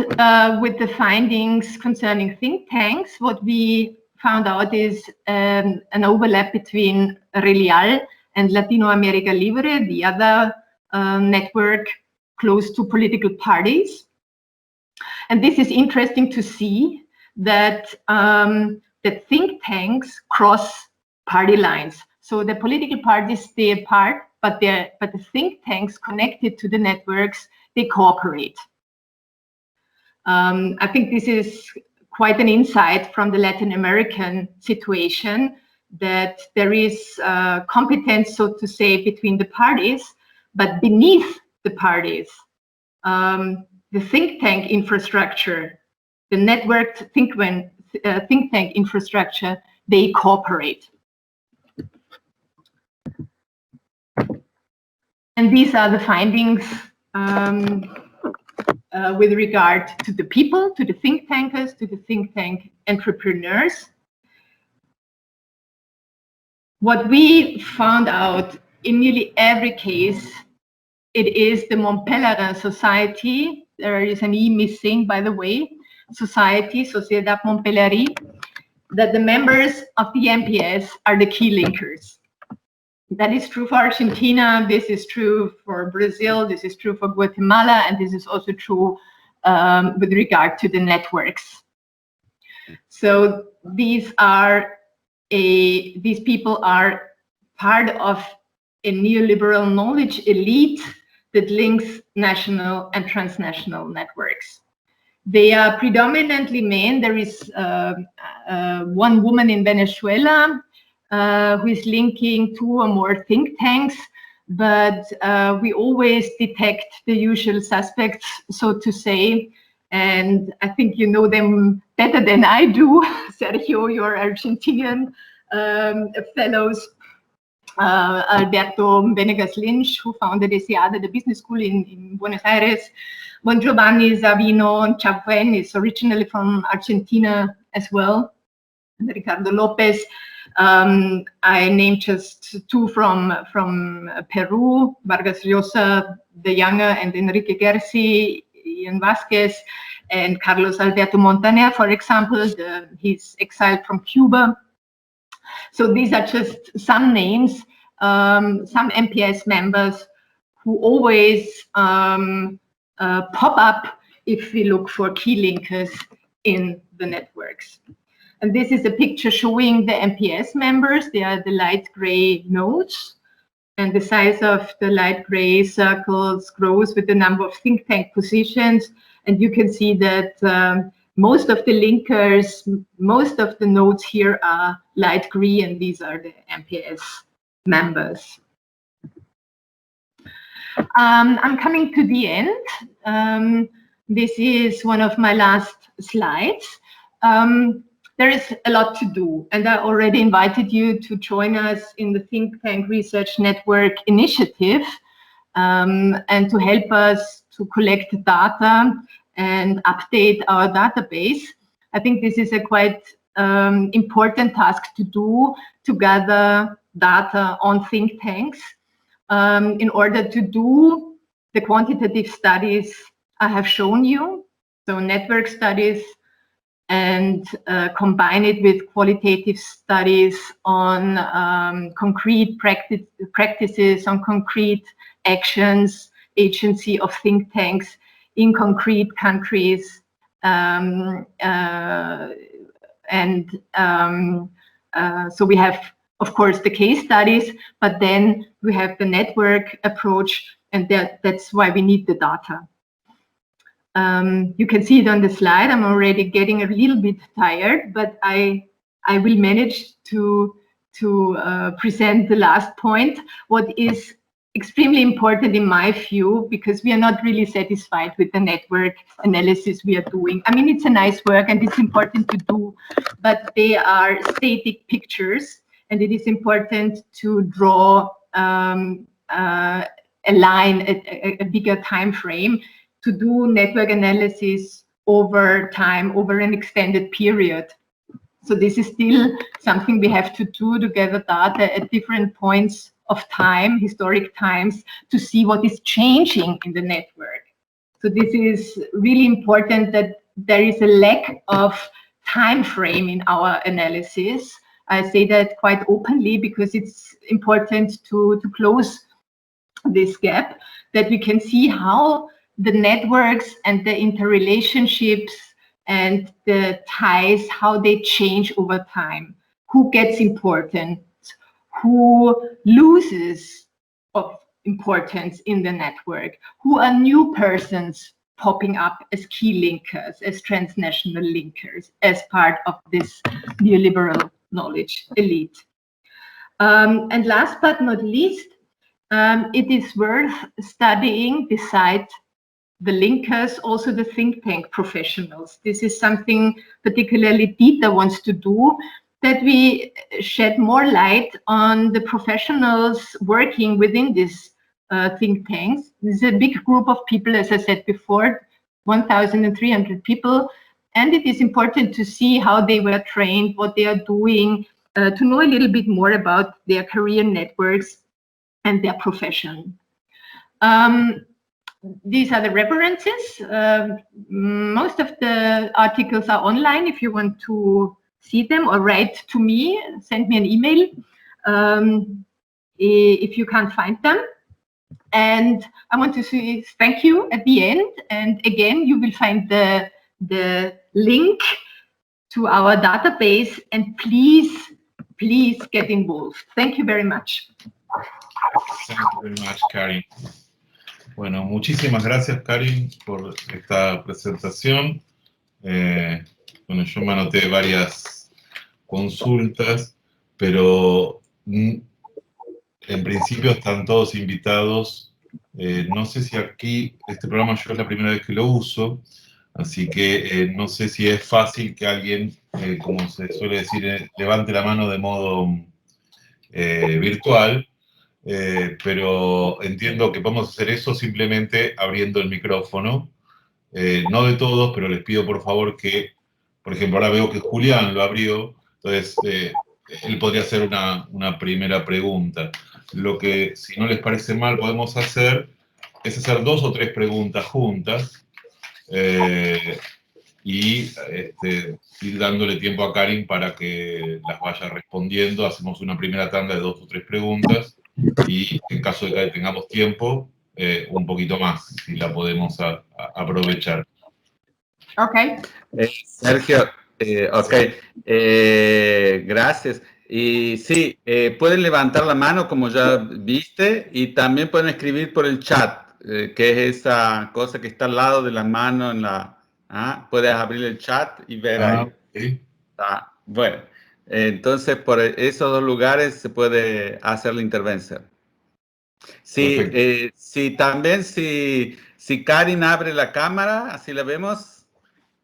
with the findings concerning think tanks, what we found out is an overlap between Relial and Latino America Libre, the other network close to political parties. And this is interesting to see that that think tanks cross party lines. So the political parties stay apart, but the think tanks connected to the networks, they cooperate. I think this is quite an insight from the Latin American situation, that there is competence, so to say, between the parties, but beneath the parties, the think tank infrastructure, the networked think tank infrastructure, they cooperate. And these are the findings with regard to the people, to the think tankers, to the think tank entrepreneurs. What we found out in nearly every case, it is the Montpellerin society. There is an E missing, by the way. Society, Sociedad Montpellerin, that the members of the MPS are the key linkers. That is true for Argentina, this is true for Brazil, this is true for Guatemala, and this is also true with regard to the networks. So these people are part of a neoliberal knowledge elite that links national and transnational networks. They are predominantly men. There is one woman in Venezuela who is linking 2 or more think tanks, but we always detect the usual suspects, so to say, and I think you know them better than I do. Sergio, your Argentinian fellows, Alberto Venegas Lynch, who founded ESIADA, the business school in Buenos Aires. Bon Giovanni Savino Chapuen is originally from Argentina as well, and Ricardo Lopez. I named just 2 from Peru, Vargas Llosa the Younger and Enrique Gersi, Ian Vasquez, and Carlos Alberto Montaner, for example. He's exiled from Cuba. So these are just some names, some MPS members who always pop up if we look for key linkers in the networks. And this is a picture showing the MPS members. They are the light gray nodes, and the size of the light gray circles grows with the number of think tank positions. And you can see that most of the linkers, most of the nodes here are light green, and these are the MPS members. I'm coming to the end. This is one of my last slides. There is a lot to do, and I already invited you to join us in the Think Tank Research Network initiative and to help us to collect data and update our database. I think this is a quite important task to do, to gather data on think tanks in order to do the quantitative studies I have shown you, so network studies, and combine it with qualitative studies on concrete practices, on concrete actions, agency of think tanks in concrete countries, so we have, of course, the case studies, but then we have the network approach, and that's why we need the data. You can see it on the slide. I'm already getting a little bit tired, but I will manage to present the last point, what is extremely important in my view, because we are not really satisfied with the network analysis we are doing. I mean, it's a nice work and it's important to do, but they are static pictures, and it is important to draw a line, a bigger time frame, to do network analysis over time, over an extended period. So this is still something we have to do, to gather data at different points of time, historic times, to see what is changing in the network. So this is really important, that there is a lack of time frame in our analysis. I say that quite openly because it's important to close this gap, that we can see how the networks and the interrelationships and the ties, how they change over time, who gets important, who loses of importance in the network, who are new persons popping up as key linkers, as transnational linkers, as part of this neoliberal knowledge elite. And last but not least, it is worth studying, beside the linkers, also the think tank professionals. This is something particularly Dieter wants to do, that we shed more light on the professionals working within these think tanks. This is a big group of people, as I said before, 1,300 people, and it is important to see how they were trained, what they are doing, to know a little bit more about their career networks and their profession. These are the references. Most of the articles are online if you want to see them, or write to me, send me an email if you can't find them. And I want to say thank you at the end. And again, you will find the link to our database, and please get involved. Thank you very much. Thank you very much, Karin. Bueno, muchísimas gracias, Karin, por esta presentación. Bueno, yo me anoté varias consultas, pero en principio están todos invitados. No sé si aquí, este programa yo es la primera vez que lo uso, así que no sé si es fácil que alguien, como se suele decir, levante la mano de modo virtual, pero entiendo que podemos hacer eso simplemente abriendo el micrófono. No de todos, pero les pido por favor que, por ejemplo, ahora veo que Julián lo abrió, entonces él podría hacer una primera pregunta. Lo que, si no les parece mal, podemos hacer es hacer 2 o 3 preguntas juntas y ir dándole tiempo a Karin para que las vaya respondiendo. Hacemos una primera tanda de 2 o 3 preguntas y en caso de que tengamos tiempo, un poquito más, si la podemos aprovechar. Ok. Sergio, ok, gracias. Y sí, pueden levantar la mano como ya viste y también pueden escribir por el chat, que es esa cosa que está al lado de la mano en la... puedes abrir el chat y ver ahí. Okay. Bueno, entonces por esos 2 lugares se puede hacer la intervención. Sí, sí, también si Karin abre la cámara, así la vemos.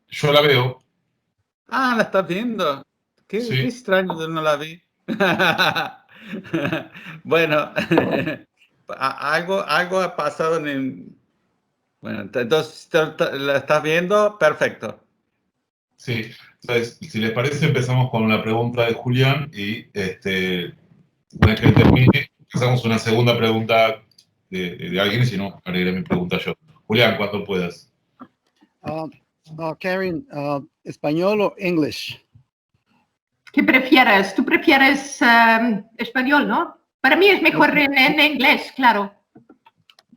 Yo la veo. Ah, la estás viendo. Qué extraño, yo no la vi. Bueno, algo ha pasado en el... Bueno, entonces, ¿la estás viendo? Perfecto. Sí, entonces, si les parece, empezamos con una pregunta de Julián y una vez que termine, hacemos una segunda pregunta de alguien y si no, haré mi pregunta yo. Julián, cuando puedas. Karin, ¿español o English? ¿Qué prefieres? Tú prefieres español, ¿no? Para mí es mejor en inglés, claro.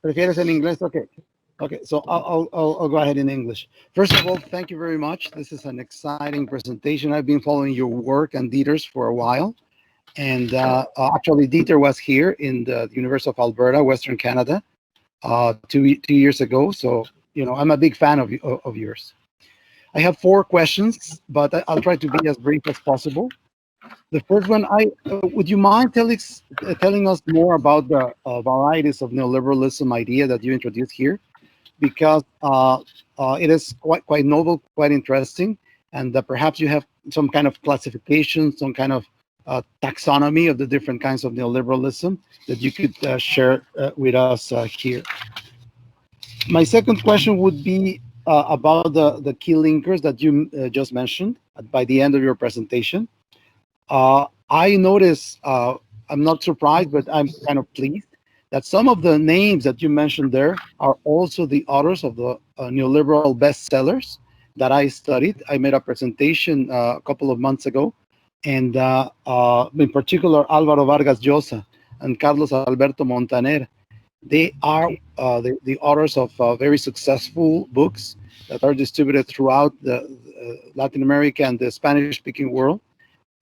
¿Prefieres en inglés? Okay. Okay, so I'll go ahead in English. First of all, thank you very much. This is an exciting presentation. I've been following your work and Dieter's for a while. And actually, Dieter was here in the University of Alberta, Western Canada, 2 years ago. So, you know, I'm a big fan of yours. I have 4 questions, but I'll try to be as brief as possible. The first one, would you mind telling us more about the varieties of neoliberalism idea that you introduced here? Because it is quite novel, quite interesting, and perhaps you have some kind of classification, some kind of taxonomy of the different kinds of neoliberalism that you could share with us here. My second question would be about the key linkers that you just mentioned by the end of your presentation. I noticed, I'm not surprised, but I'm kind of pleased that some of the names that you mentioned there are also the authors of the neoliberal bestsellers that I studied. I made a presentation a couple of months ago, and in particular, Álvaro Vargas Llosa and Carlos Alberto Montaner. They are the authors of very successful books that are distributed throughout the Latin America and the Spanish-speaking world.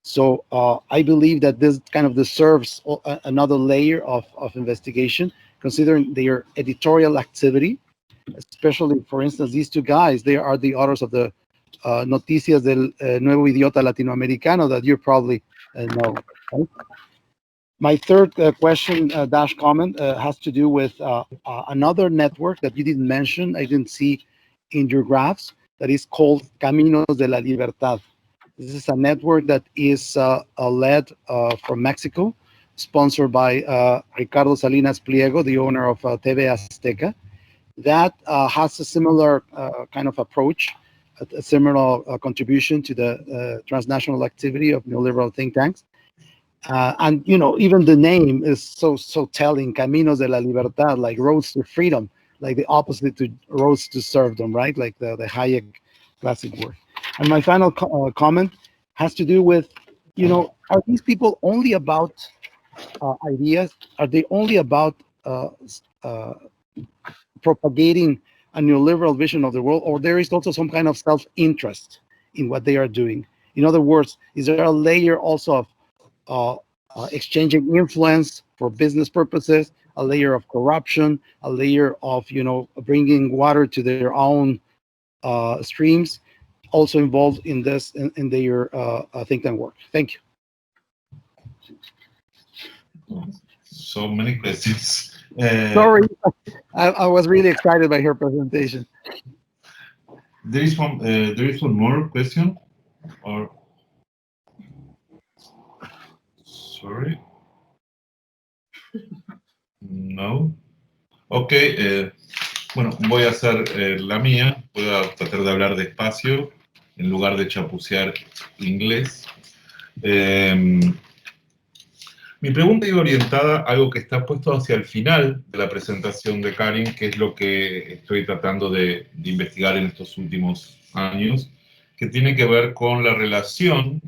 So I believe that this kind of deserves another layer of investigation, considering their editorial activity, especially, for instance, these 2 guys, they are the authors of the Noticias del Nuevo Idiota Latinoamericano that you probably know. Right? My third question dash comment has to do with another network that you didn't mention, I didn't see in your graphs, that is called Caminos De La Libertad. This is a network that is led from Mexico, sponsored by Ricardo Salinas Pliego, the owner of TV Azteca. That has a similar kind of approach, a similar contribution to the transnational activity of neoliberal think tanks. And, you know, even the name is so telling, Caminos de la Libertad, like roads to freedom, like the opposite to roads to serfdom, right? Like the Hayek classic word. And my final comment has to do with, you know, are these people only about ideas? Are they only about propagating a neoliberal vision of the world, or there is also some kind of self-interest in what they are doing? In other words, is there a layer also of exchanging influence for business purposes, a layer of corruption, a layer of, bringing water to their own streams, also involved in this, in their think tank work. Thank you. So many questions. Sorry, I was really excited by her presentation. There is one more question, or sorry, no. Okay, bueno, voy a hacer la mía. Voy a tratar de hablar despacio en lugar de chapucear inglés. Mi pregunta iba orientada a algo que está puesto hacia el final de la presentación de Karin, que es lo que estoy tratando de investigar en estos últimos años, que tiene que ver con la relación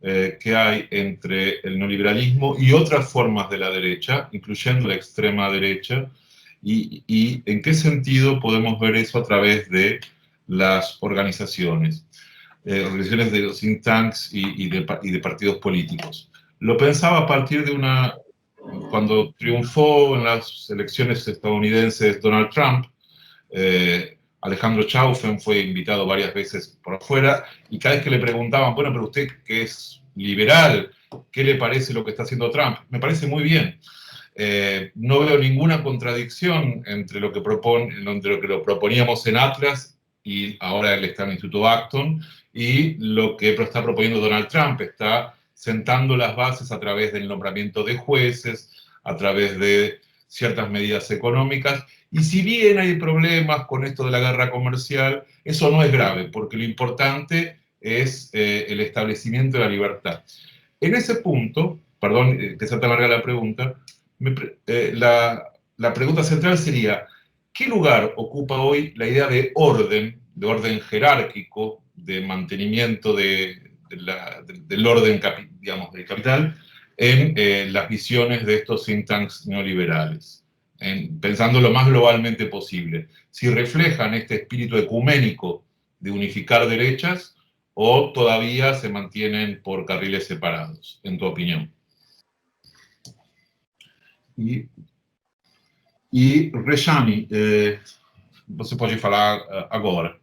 que hay entre el neoliberalismo y otras formas de la derecha, incluyendo la extrema derecha, y en qué sentido podemos ver eso a través de las organizaciones de los think tanks y de partidos políticos. Lo pensaba a partir de cuando triunfó en las elecciones estadounidenses Donald Trump, Alejandro Chaufen fue invitado varias veces por afuera, y cada vez que le preguntaban, bueno, pero usted que es liberal, ¿qué le parece lo que está haciendo Trump? Me parece muy bien. No veo ninguna contradicción entre lo que lo proponíamos en Atlas, y ahora él está en el Instituto Acton, y lo que está proponiendo Donald Trump. Está sentando las bases a través del nombramiento de jueces, a través de ciertas medidas económicas, y si bien hay problemas con esto de la guerra comercial, eso no es grave, porque lo importante es el establecimiento de la libertad. En ese punto, perdón que sea tan larga la pregunta, la pregunta central sería, ¿qué lugar ocupa hoy la idea de orden jerárquico, de mantenimiento del orden, digamos, del capital, en las visiones de estos think tanks neoliberales? Pensando lo más globalmente posible, si reflejan este espíritu ecuménico de unificar derechas o todavía se mantienen por carriles separados, en tu opinión. E Reshami, você pode falar agora.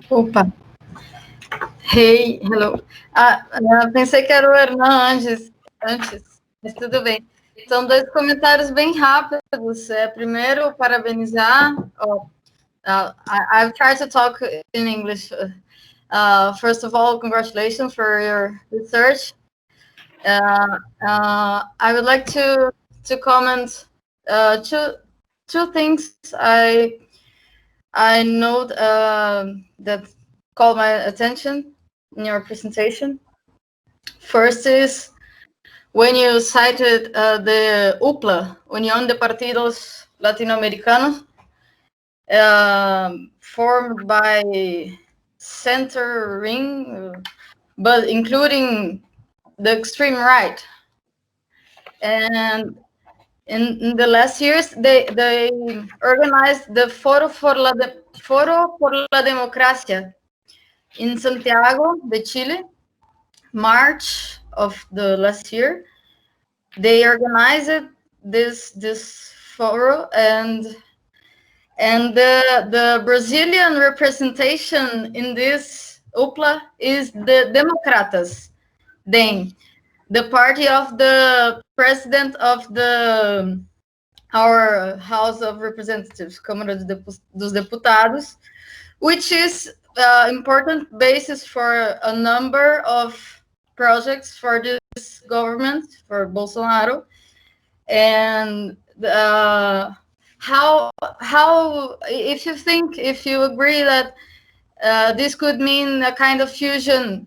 Opa. Hey, hello. Pensei que era o Hernán antes, mas tudo bem. São dois comentários bem rápidos. Primeiro, parabenizar. I've tried to talk in English. First of all, congratulations for your research. I would like to comment two things I note that called my attention in your presentation. First is when you cited the UPLA, Unión de Partidos Latinoamericanos, formed by center-ring, but including the extreme right. And in the last years, they organized the Foro por la Democracia in Santiago de Chile, March of the last year. They organized this foro, and the Brazilian representation in this UPLA is the Democratas, the party of the president of our House of Representatives, Câmara dos Deputados, which is important basis for a number of projects for this government, for Bolsonaro. And how if you agree that this could mean a kind of fusion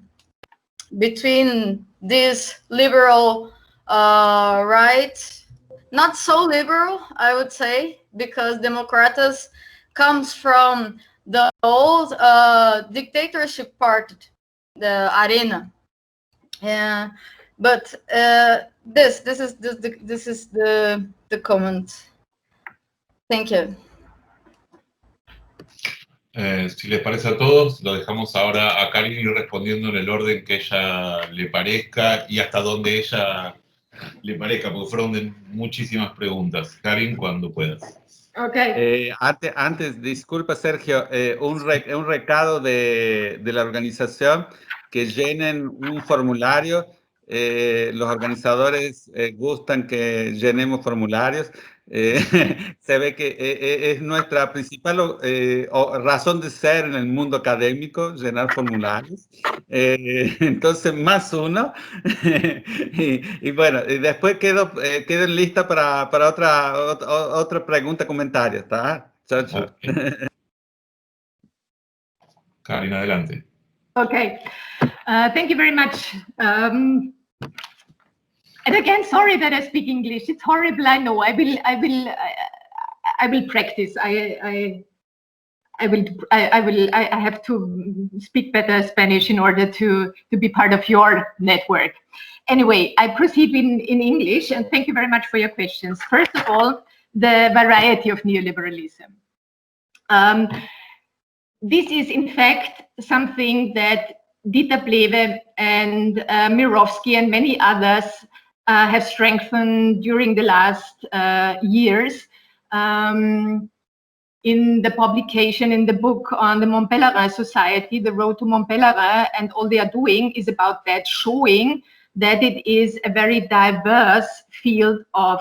between this liberal right, not so liberal, I would say, because Democratas comes from the old dictatorship part, the Arena. But this is the comment. Thank you. Si les parece a todos, lo dejamos ahora a Karin ir respondiendo en el orden que ella le parezca y hasta donde ella le parezca, porque fueron muchísimas preguntas. Karin, cuando puedas. Okay. Antes, disculpa Sergio, un recado de la organización, que llenen un formulario. Los organizadores gustan que llenemos formularios. Se ve que es nuestra principal razón de ser en el mundo académico, llenar formularios. Entonces, más uno. y bueno, y después quedo lista para otra pregunta, comentario, ¿está? Chao, chao. Okay. Karin, adelante. Okay. Thank you very much. And again, sorry that I speak English. It's horrible. I know. I will practice. I have to speak better Spanish in order to be part of your network. Anyway, I proceed in English, and thank you very much for your questions. First of all, the variety of neoliberalism. This is, in fact, something that Dieter Plehve and Mirovsky and many others have strengthened during the last years. In the publication, in the book on the Mont Pelerin Society, The Road to Mont Pelerin, and all they are doing is about that, showing that it is a very diverse field of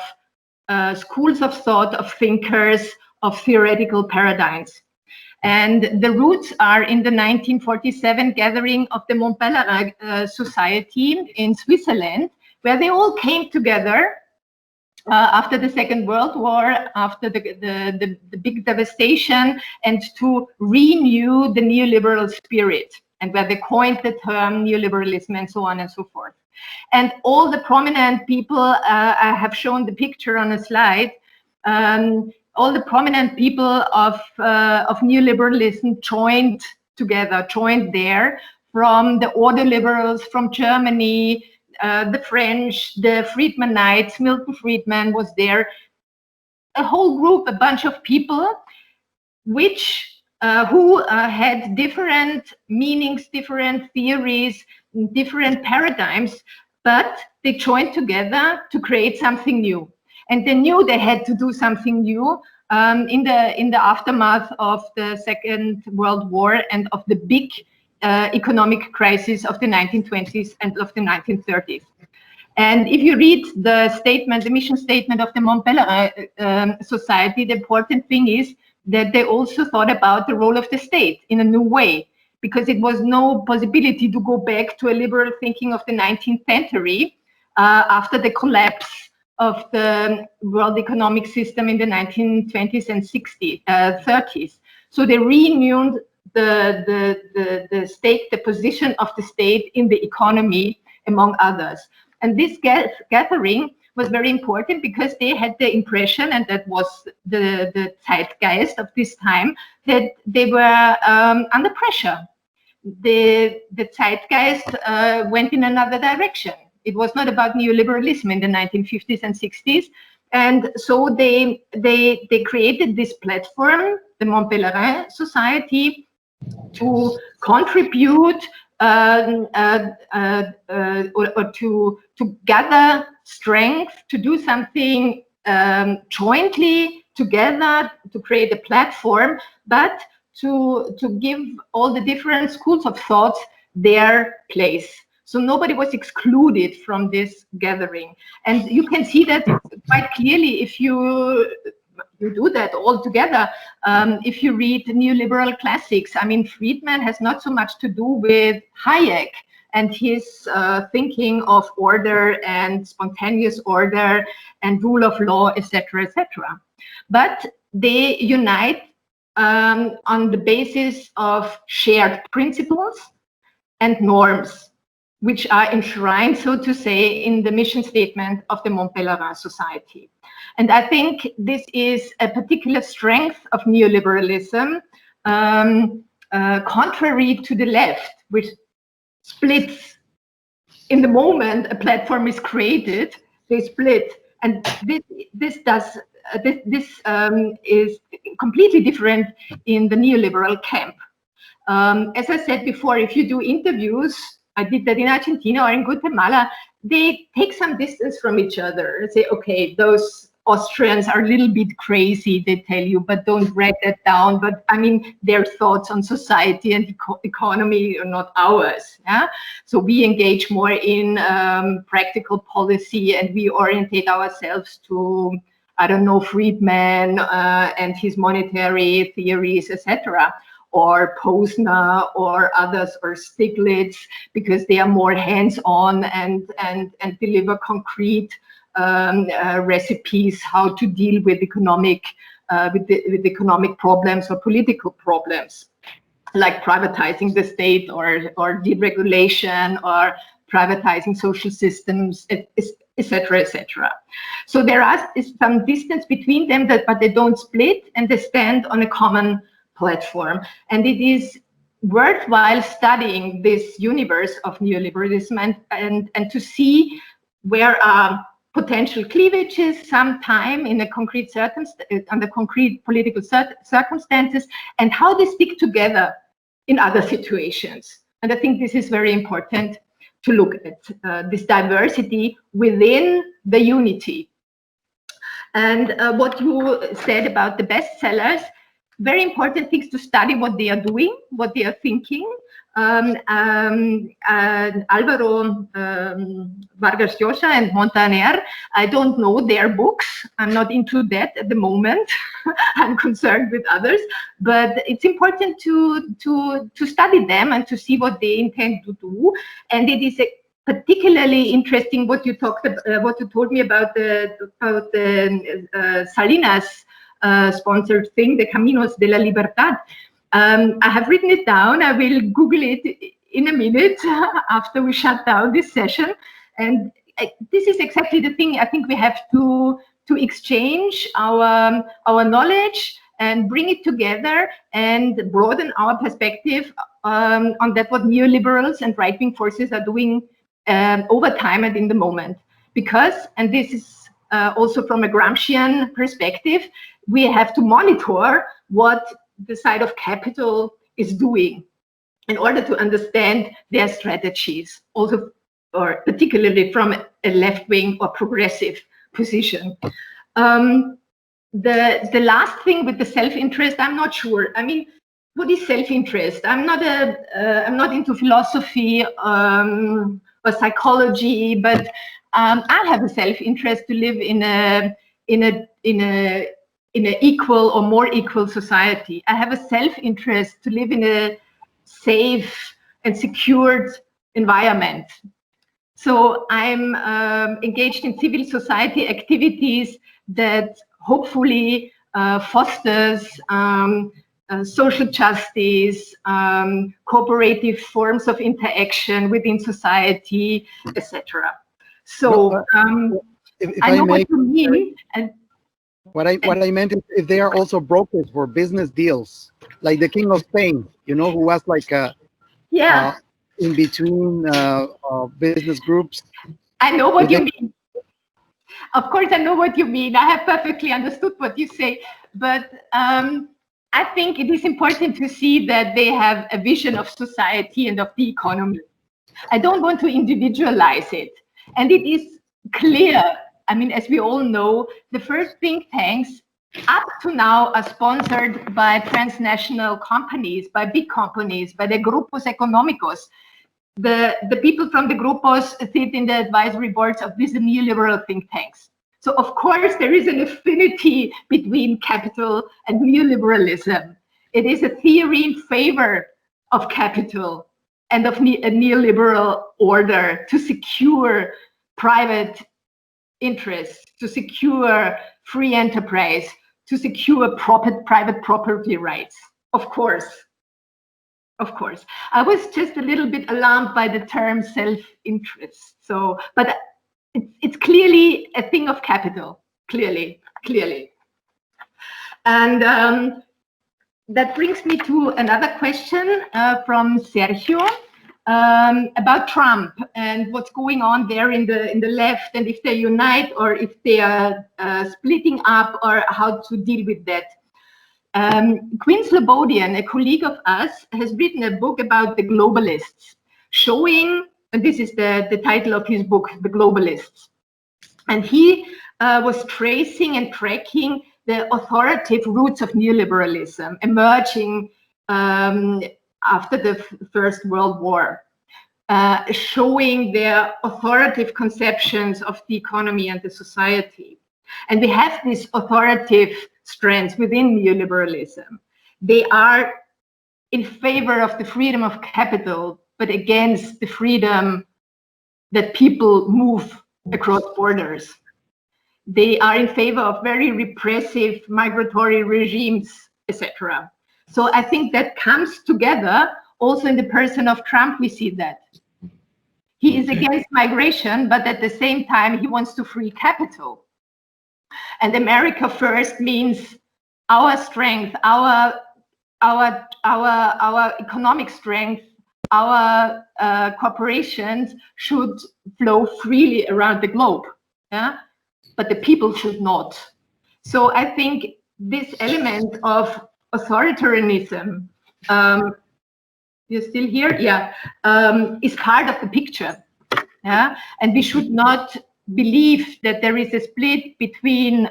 schools of thought, of thinkers, of theoretical paradigms. And the roots are in the 1947 gathering of the Mont Pelerin Society in Switzerland, where they all came together after the Second World War, after the big devastation, and to renew the neoliberal spirit, and where they coined the term neoliberalism and so on and so forth. And all the prominent people, I have shown the picture on a slide, all the prominent people of neoliberalism joined together, joined there, from the order liberals from Germany, the French, the Friedmanites, Milton Friedman was there, a whole group, a bunch of people, which who had different meanings, different theories, different paradigms, but they joined together to create something new. And they knew they had to do something new in the aftermath of the Second World War and of the big economic crisis of the 1920s and of the 1930s. And if you read the statement, the mission statement of the Mont Pelerin Society, the important thing is that they also thought about the role of the state in a new way, because it was no possibility to go back to a liberal thinking of the 19th century after the collapse of the world economic system in the 1920s and 30s. So they renewed the state, the position of the state in the economy, among others. And this gathering was very important because they had the impression, and that was the zeitgeist of this time, that they were under pressure. The zeitgeist went in another direction. It was not about neoliberalism in the 1950s and 60s. And so they created this platform, the Mont Pelerin Society, to contribute or to gather strength, to do something jointly together, to create a platform, but to give all the different schools of thought their place. So nobody was excluded from this gathering. And you can see that quite clearly if you do that all together. If you read neoliberal classics, I mean, Friedman has not so much to do with Hayek and his thinking of order and spontaneous order and rule of law, etc., etc. But they unite on the basis of shared principles and norms, which are enshrined, so to say, in the mission statement of the Mont Pelerin Society. And I think this is a particular strength of neoliberalism, contrary to the left, which splits. In the moment a platform is created, they split. And this does this is completely different in the neoliberal camp. As I said before, if you do interviews, I did that in Argentina or in Guatemala, they take some distance from each other and say, okay, those Austrians are a little bit crazy, they tell you, but don't write that down. But I mean, their thoughts on society and economy are not ours. Yeah? So we engage more in practical policy, and we orientate ourselves to, I don't know, Friedman and his monetary theories, etc., or Posner or others, or Stiglitz, because they are more hands-on and deliver concrete recipes how to deal with economic problems or political problems, like privatizing the state or deregulation or privatizing social systems, etc., etc. So there is some distance between them, but they don't split, and they stand on a common platform. And it is worthwhile studying this universe of neoliberalism and to see where are potential cleavages sometime in a concrete under concrete political circumstances, and how they stick together in other situations. And I think this is very important to look at this diversity within the unity. And what you said about the bestsellers, very important things to study what they are doing, what they are thinking. Alvaro Vargas Llosa and Montaner, I don't know their books. I'm not into that at the moment. I'm concerned with others, but it's important to study them and to see what they intend to do. And it is particularly interesting what you talked about, what you told me about the Salinas sponsored thing, the Caminos De La Libertad. I have written it down. I will Google it in a minute after we shut down this session. And this is exactly the thing. I think we have to exchange our knowledge and bring it together and broaden our perspective on that what neoliberals and right-wing forces are doing over time and in the moment. Because, and this is also from a Gramscian perspective, we have to monitor what the side of capital is doing in order to understand their strategies, also, or particularly from a left-wing or progressive position. The last thing with the self-interest, I'm not sure. I mean, what is self-interest? I'm not into philosophy or psychology, but I have a self-interest to live in an equal or more equal society. I have a self-interest to live in a safe and secured environment. So I'm engaged in civil society activities that hopefully fosters social justice, cooperative forms of interaction within society, etc. So I know what you mean. And what I meant is if they are also brokers for business deals, like the King of Spain, you know, who was like a in between business groups. I know what you mean. Of course, I know what you mean. I have perfectly understood what you say, but I think it is important to see that they have a vision of society and of the economy. I don't want to individualize it. And it is clear, I mean, as we all know, the first think tanks up to now are sponsored by transnational companies, by big companies, by the Grupos Económicos. The people from the Grupos sit in the advisory boards of these neoliberal think tanks. So of course there is an affinity between capital and neoliberalism. It is a theory in favor of capital and of a neoliberal order to secure private interests, to secure free enterprise, to secure private property rights. Of course. Of course. I was just a little bit alarmed by the term self-interest. So, but it's clearly a thing of capital, clearly. And that brings me to another question from Sergio. about Trump and what's going on there in the left, and if they unite or if they are splitting up, or how to deal with that. Quinn Slobodian, a colleague of us, has written a book about the globalists, showing, and this is the title of his book, The Globalists. And he was tracing and tracking the authoritative roots of neoliberalism emerging after the First World War, showing their authoritative conceptions of the economy and the society. And we have these authoritative strands within neoliberalism. They are in favor of the freedom of capital, but against the freedom that people move across borders. They are in favor of very repressive migratory regimes, etc. So I think that comes together. Also in the person of Trump, we see that. He is against migration, but at the same time, he wants to free capital. And America first means our strength, our economic strength, our corporations should flow freely around the globe, yeah? But the people should not. So I think this element of authoritarianism, you're still here? Yeah, is part of the picture. Yeah, and we should not believe that there is a split between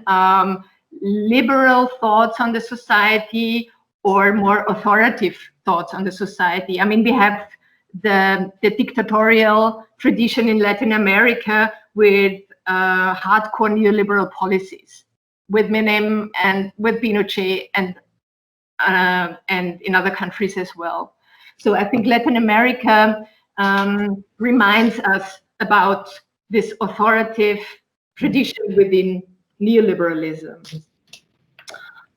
liberal thoughts on the society or more authoritative thoughts on the society. I mean, we have the dictatorial tradition in Latin America with hardcore neoliberal policies, with Menem and with Pinochet, and in other countries as well. So I think Latin America reminds us about this authoritative tradition within neoliberalism.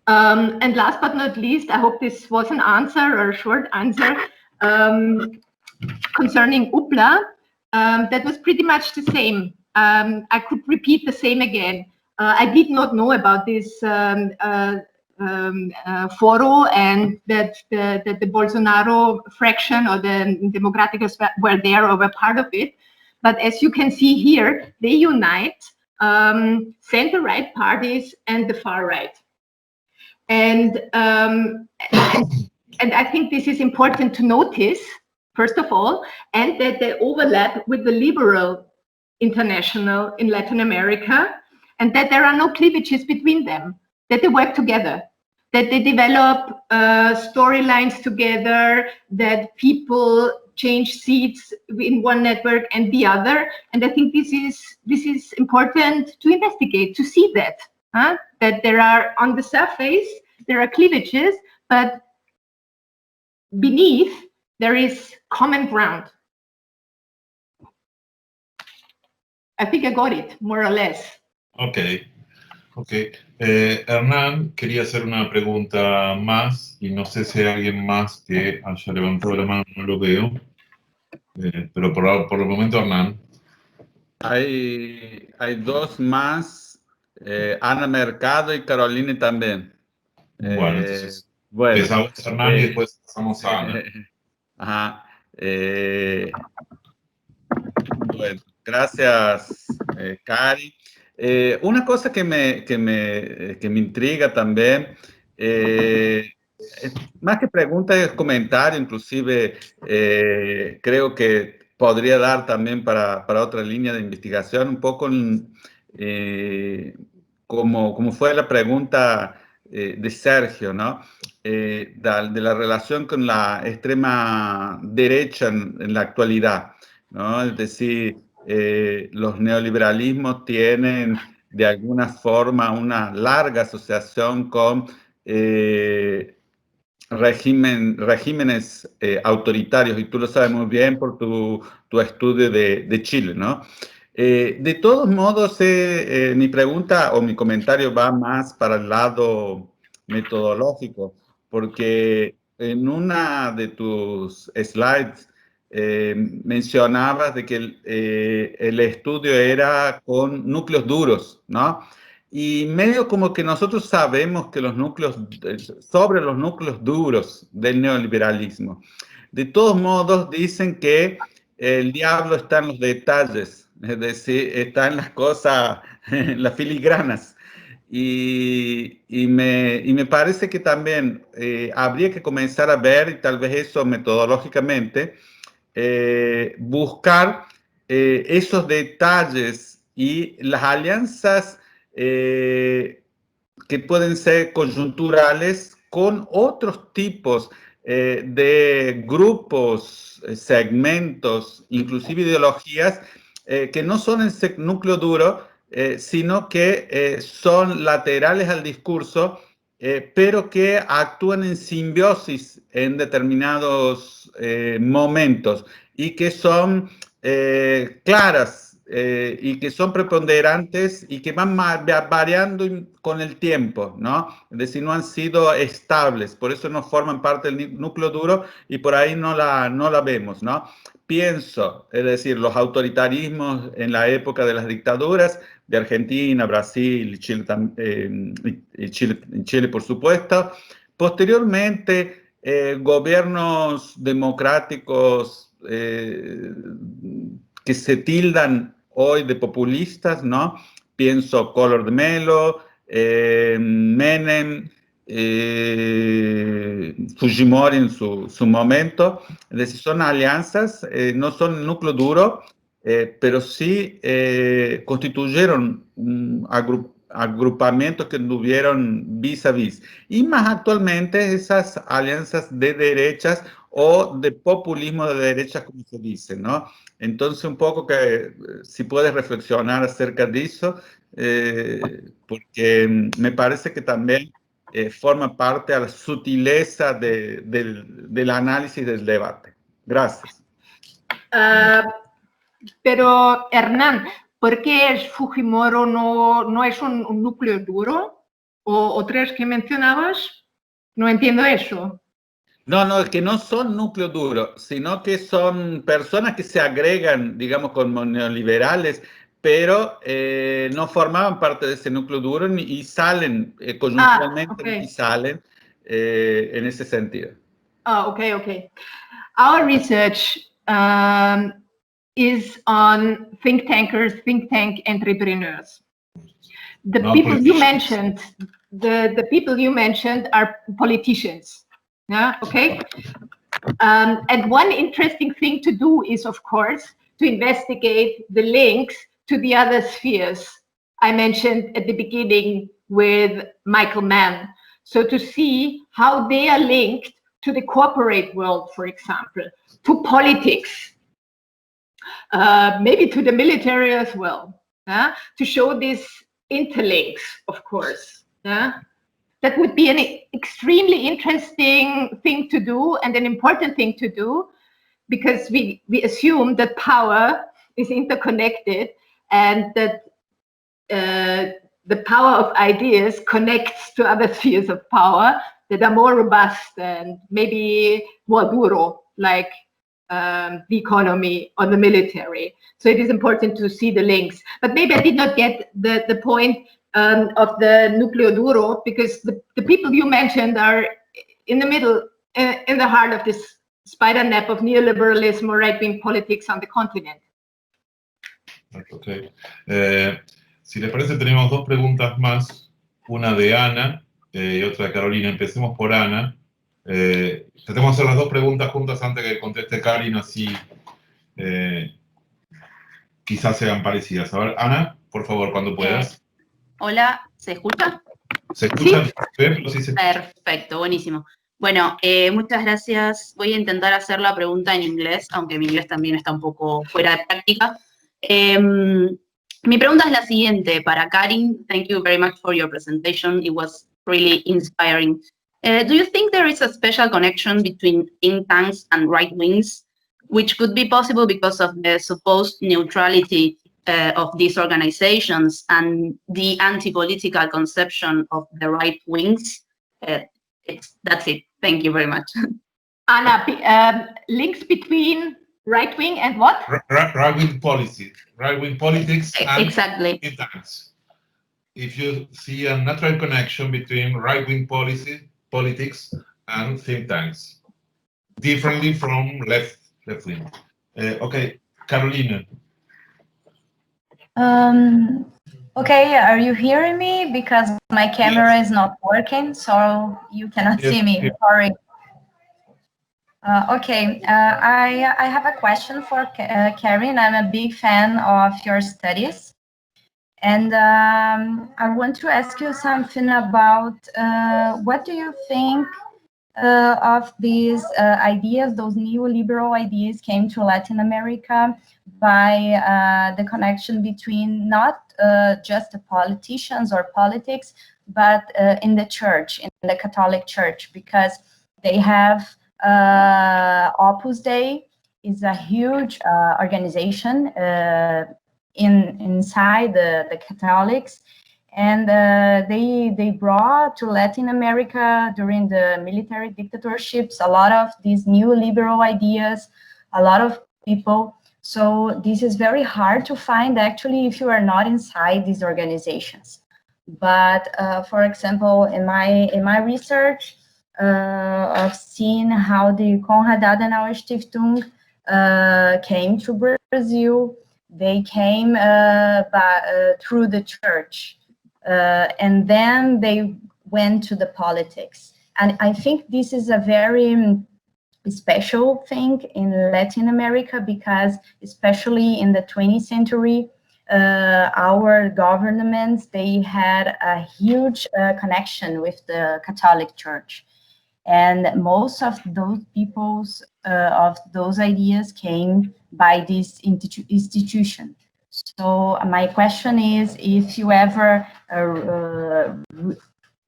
And last but not least, I hope this was an answer or a short answer concerning UPLA. That was pretty much the same. I could repeat the same again. I did not know about this foro, and that the Bolsonaro fraction or the Democráticos were there or were part of it. But as you can see here, they unite center-right parties and the far right. And I think this is important to notice, first of all, and that they overlap with the liberal international in Latin America, and that there are no cleavages between them, that they work together, that they develop storylines together, that people change seats in one network and the other. And I think this is important to investigate, to see that, that there are, on the surface, there are cleavages, but beneath there is common ground. I think I got it, more or less. Okay. Hernán, quería hacer una pregunta más, y no sé si hay alguien más que haya levantado la mano, no lo veo. Pero por el momento, Hernán. Hay dos más, Ana Mercado y Carolina también. Bueno, entonces empezamos Hernán y después pasamos a Ana. Ajá. Bueno, gracias, Cari. Una cosa que me intriga también, más que pregunta es comentario, inclusive creo que podría dar también para otra línea de investigación, un poco como fue la pregunta de Sergio, ¿no? De la relación con la extrema derecha en la actualidad, ¿no? Es decir, los neoliberalismos tienen de alguna forma una larga asociación con regímenes autoritarios, y tú lo sabes muy bien por tu estudio de Chile, ¿no? De todos modos, mi pregunta o mi comentario va más para el lado metodológico, porque en una de tus slides mencionabas de que el estudio era con núcleos duros, ¿no? Y medio como que nosotros sabemos que sobre los núcleos duros del neoliberalismo. de todos modos dicen que el diablo está en los detalles, es decir, está en las cosas, en las filigranas. Y me parece que también habría que comenzar a ver, y tal vez eso metodológicamente, buscar esos detalles y las alianzas que pueden ser coyunturales con otros tipos de grupos, segmentos, inclusive ideologías, que no son el núcleo duro, sino que son laterales al discurso, pero que actúan en simbiosis en determinados momentos y que son claras y que son preponderantes y que van variando con el tiempo, ¿no? Es decir, no han sido estables, por eso no forman parte del núcleo duro y por ahí no la vemos, ¿no? Pienso, es decir, los autoritarismos en la época de las dictaduras de Argentina, Brasil, Chile, Chile por supuesto. Posteriormente, gobiernos democráticos que se tildan hoy de populistas, ¿no? Pienso Collor de Mello, Menem, Fujimori en su momento. Es decir, son alianzas, no son núcleo duro, pero sí constituyeron agrupamientos que tuvieron vis a vis. Y más actualmente esas alianzas de derechas o de populismo de derechas, como se dice, ¿no? Entonces, un poco que si puedes reflexionar acerca de eso, porque me parece que también forma parte a la sutileza del análisis del debate. Gracias. Pero, Hernán, ¿por qué Fujimori no es un núcleo duro? ¿O otras que mencionabas? No entiendo eso. No, es que no son núcleo duro, sino que son personas que se agregan, digamos, como neoliberales, pero no formaban parte de ese núcleo duro y salen coyunturalmente okay. y salen en ese sentido. Okay. Our research is on think tankers, think tank entrepreneurs. The people you mentioned, the people you mentioned are politicians. Yeah, okay. And one interesting thing to do is, of course, to investigate the links to the other spheres I mentioned at the beginning with Michael Mann. So to see how they are linked to the corporate world, for example, to politics, maybe to the military as well, to show these interlinks, of course. That would be an extremely interesting thing to do and an important thing to do, because we assume that power is interconnected and that the power of ideas connects to other spheres of power that are more robust and maybe more duro, like the economy or the military. So it is important to see the links. But maybe I did not get the point of the núcleo duro, because the people you mentioned are in the middle, in the heart of this spider net of neoliberalism or right-wing politics on the continent. Okay. Si les parece, tenemos dos preguntas más, una de Ana y otra de Carolina. Empecemos por Ana. Tratemos de hacer las dos preguntas juntas antes que conteste Karin, así quizás sean parecidas. A ver, Ana, por favor, cuando puedas. Hola, ¿se escucha? ¿Se escucha? ¿Sí? Pero sí se escucha. Perfecto, buenísimo. Bueno, muchas gracias. Voy a intentar hacer la pregunta en inglés, aunque mi inglés también está un poco fuera de práctica. Mi pregunta es la siguiente para Karin. Thank you very much for your presentation. It was really inspiring. Do you think there is a special connection between think tanks and right wings, which could be possible because of the supposed neutrality of these organizations and the anti-political conception of the right wings? That's it. Thank you very much. Anna, links between right wing and what? Right wing policy, right wing politics, and exactly. Think tanks. If you see a natural connection between right wing politics and think tanks. differently from left wing. Okay, Carolina. Okay, are you hearing me? Because my camera is not working, so you cannot see me. Sorry. Okay, I have a question for Karin. I'm a big fan of your studies. And I want to ask you something about what do you think of these ideas, those neoliberal ideas came to Latin America by the connection between not just the politicians or politics, but in the church, in the Catholic Church, because they have Opus Dei is a huge organization inside the Catholics, and they brought to Latin America during the military dictatorships a lot of these neoliberal ideas, a lot of people. So this is very hard to find actually if you are not inside these organizations. But for example, in my research, I've seen how the Konrad Adenauer Stiftung came to Brazil. They came through the church, and then they went to the politics. And I think this is a very special thing in Latin America, because especially in the 20th century, our governments, they had a huge connection with the Catholic Church. And most of those people's of those ideas came by this institution. So my question is, if you ever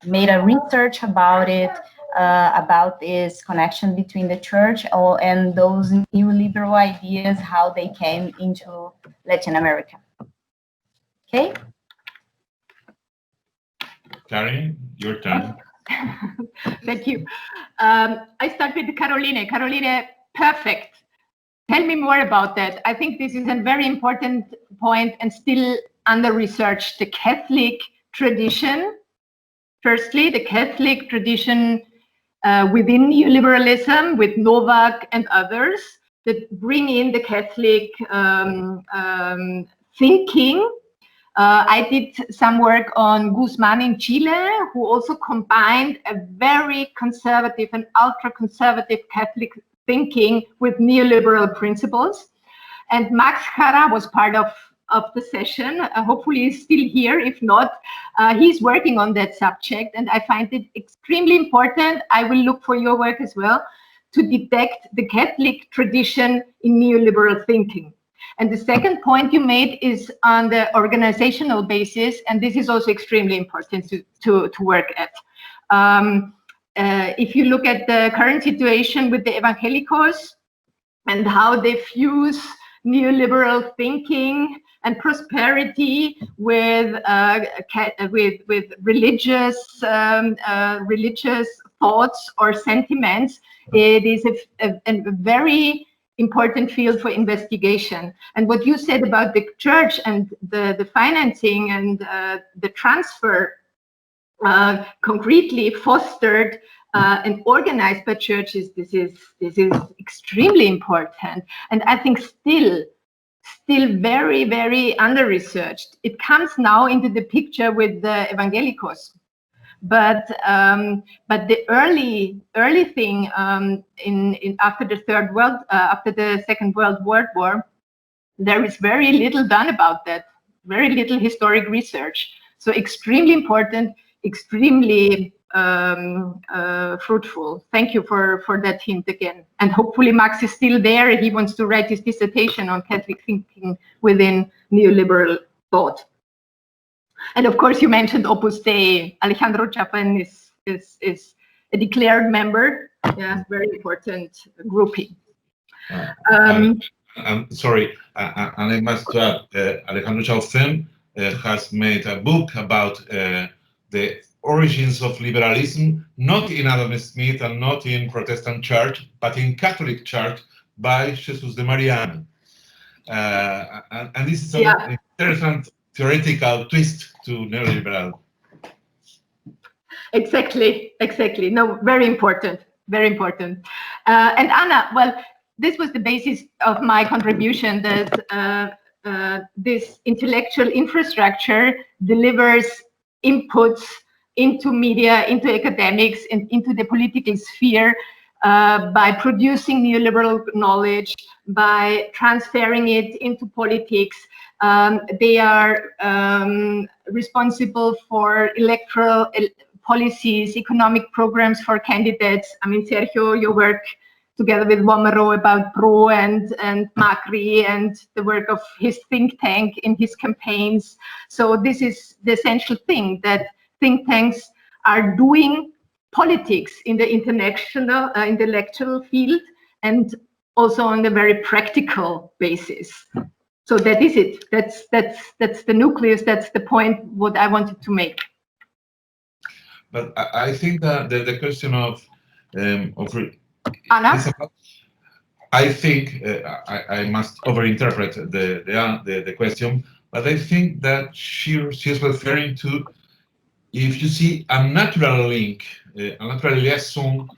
made a research about it, about this connection between the church and those neoliberal ideas, how they came into Latin America. Okay? Karin, your turn. Thank you. I start with Caroline. Caroline, perfect. Tell me more about that. I think this is a very important point and still under-researched. The Catholic tradition, firstly, the Catholic tradition within neoliberalism with Novak and others that bring in the Catholic thinking. I did some work on Guzman in Chile, who also combined a very conservative and ultra-conservative Catholic thinking with neoliberal principles. And Max Jara was part of the session. Hopefully he's still here. If not, he's working on that subject. And I find it extremely important. I will look for your work as well to detect the Catholic tradition in neoliberal thinking. And the second point you made is on the organizational basis, and this is also extremely important to work at. If you look at the current situation with the evangelicals and how they fuse neoliberal thinking and prosperity with religious thoughts or sentiments, it is a very important field for investigation. And what you said about the church and the financing and the transfer concretely fostered and organized by churches, this is extremely important. And I think still very, very under-researched. It comes now into the picture with the evangelicals. But the early thing after the Second World War, there is very little done about that, very little historic research. So extremely important, extremely fruitful. Thank you for that hint again. And hopefully Max is still there. He wants to write his dissertation on Catholic thinking within neoliberal thought. And of course, you mentioned Opus Dei. Alejandro Chapin is a declared member. Yeah, very important grouping. I'm sorry, and I must add, Alejandro Chapin has made a book about the origins of liberalism, not in Adam Smith and not in Protestant Church, but in Catholic Church by Jesus de Mariano. And this is an interesting theoretical twist to neoliberal. Exactly. No, very important. very important. And Anna, well, this was the basis of my contribution, that this intellectual infrastructure delivers inputs into media, into academics, and into the political sphere by producing neoliberal knowledge, by transferring it into politics. They are responsible for electoral policies, economic programs for candidates. I mean, Sergio, your work together with Womero about Pro and Macri, and the work of his think tank in his campaigns. So this is the essential thing, that think tanks are doing politics in the international intellectual field, and also on a very practical basis. So that is it. That's the nucleus. That's the point what I wanted to make. But I think that the question of Anna? I think I must overinterpret the question, but I think that she's referring to if you see a natural link, a natural liaison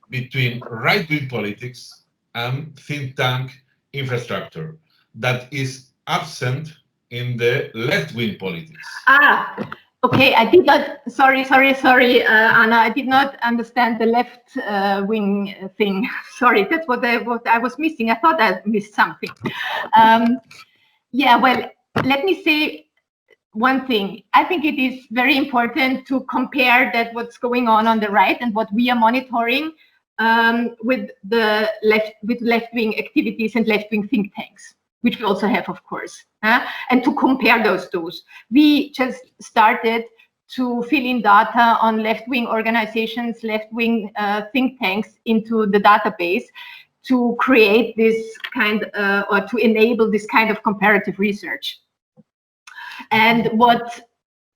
between right-wing politics and think tank infrastructure that is absent in the left-wing politics. Okay, I did not, sorry, Anna, I did not understand the left-wing thing. Sorry, that's what I was missing. I thought I missed something. Yeah, well, let me say one thing. I think it is very important to compare that what's going on the right and what we are monitoring with the left-wing activities and left-wing think tanks, which we also have, of course, and to compare those two. We just started to fill in data on left-wing organizations, left-wing think tanks into the database to create this kind, or to enable this kind of comparative research. And what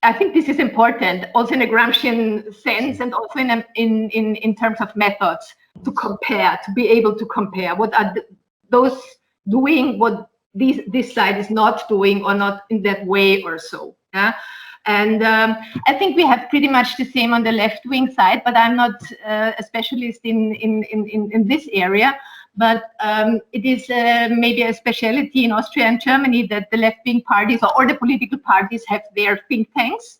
I think this is important, also in a Gramscian sense, and also in terms of methods, to compare, to be able to compare what are those doing, what this side is not doing, or not in that way or so. Yeah? And I think we have pretty much the same on the left-wing side, but I'm not a specialist in this area. But it is maybe a specialty in Austria and Germany that the left-wing parties or the political parties have their think tanks.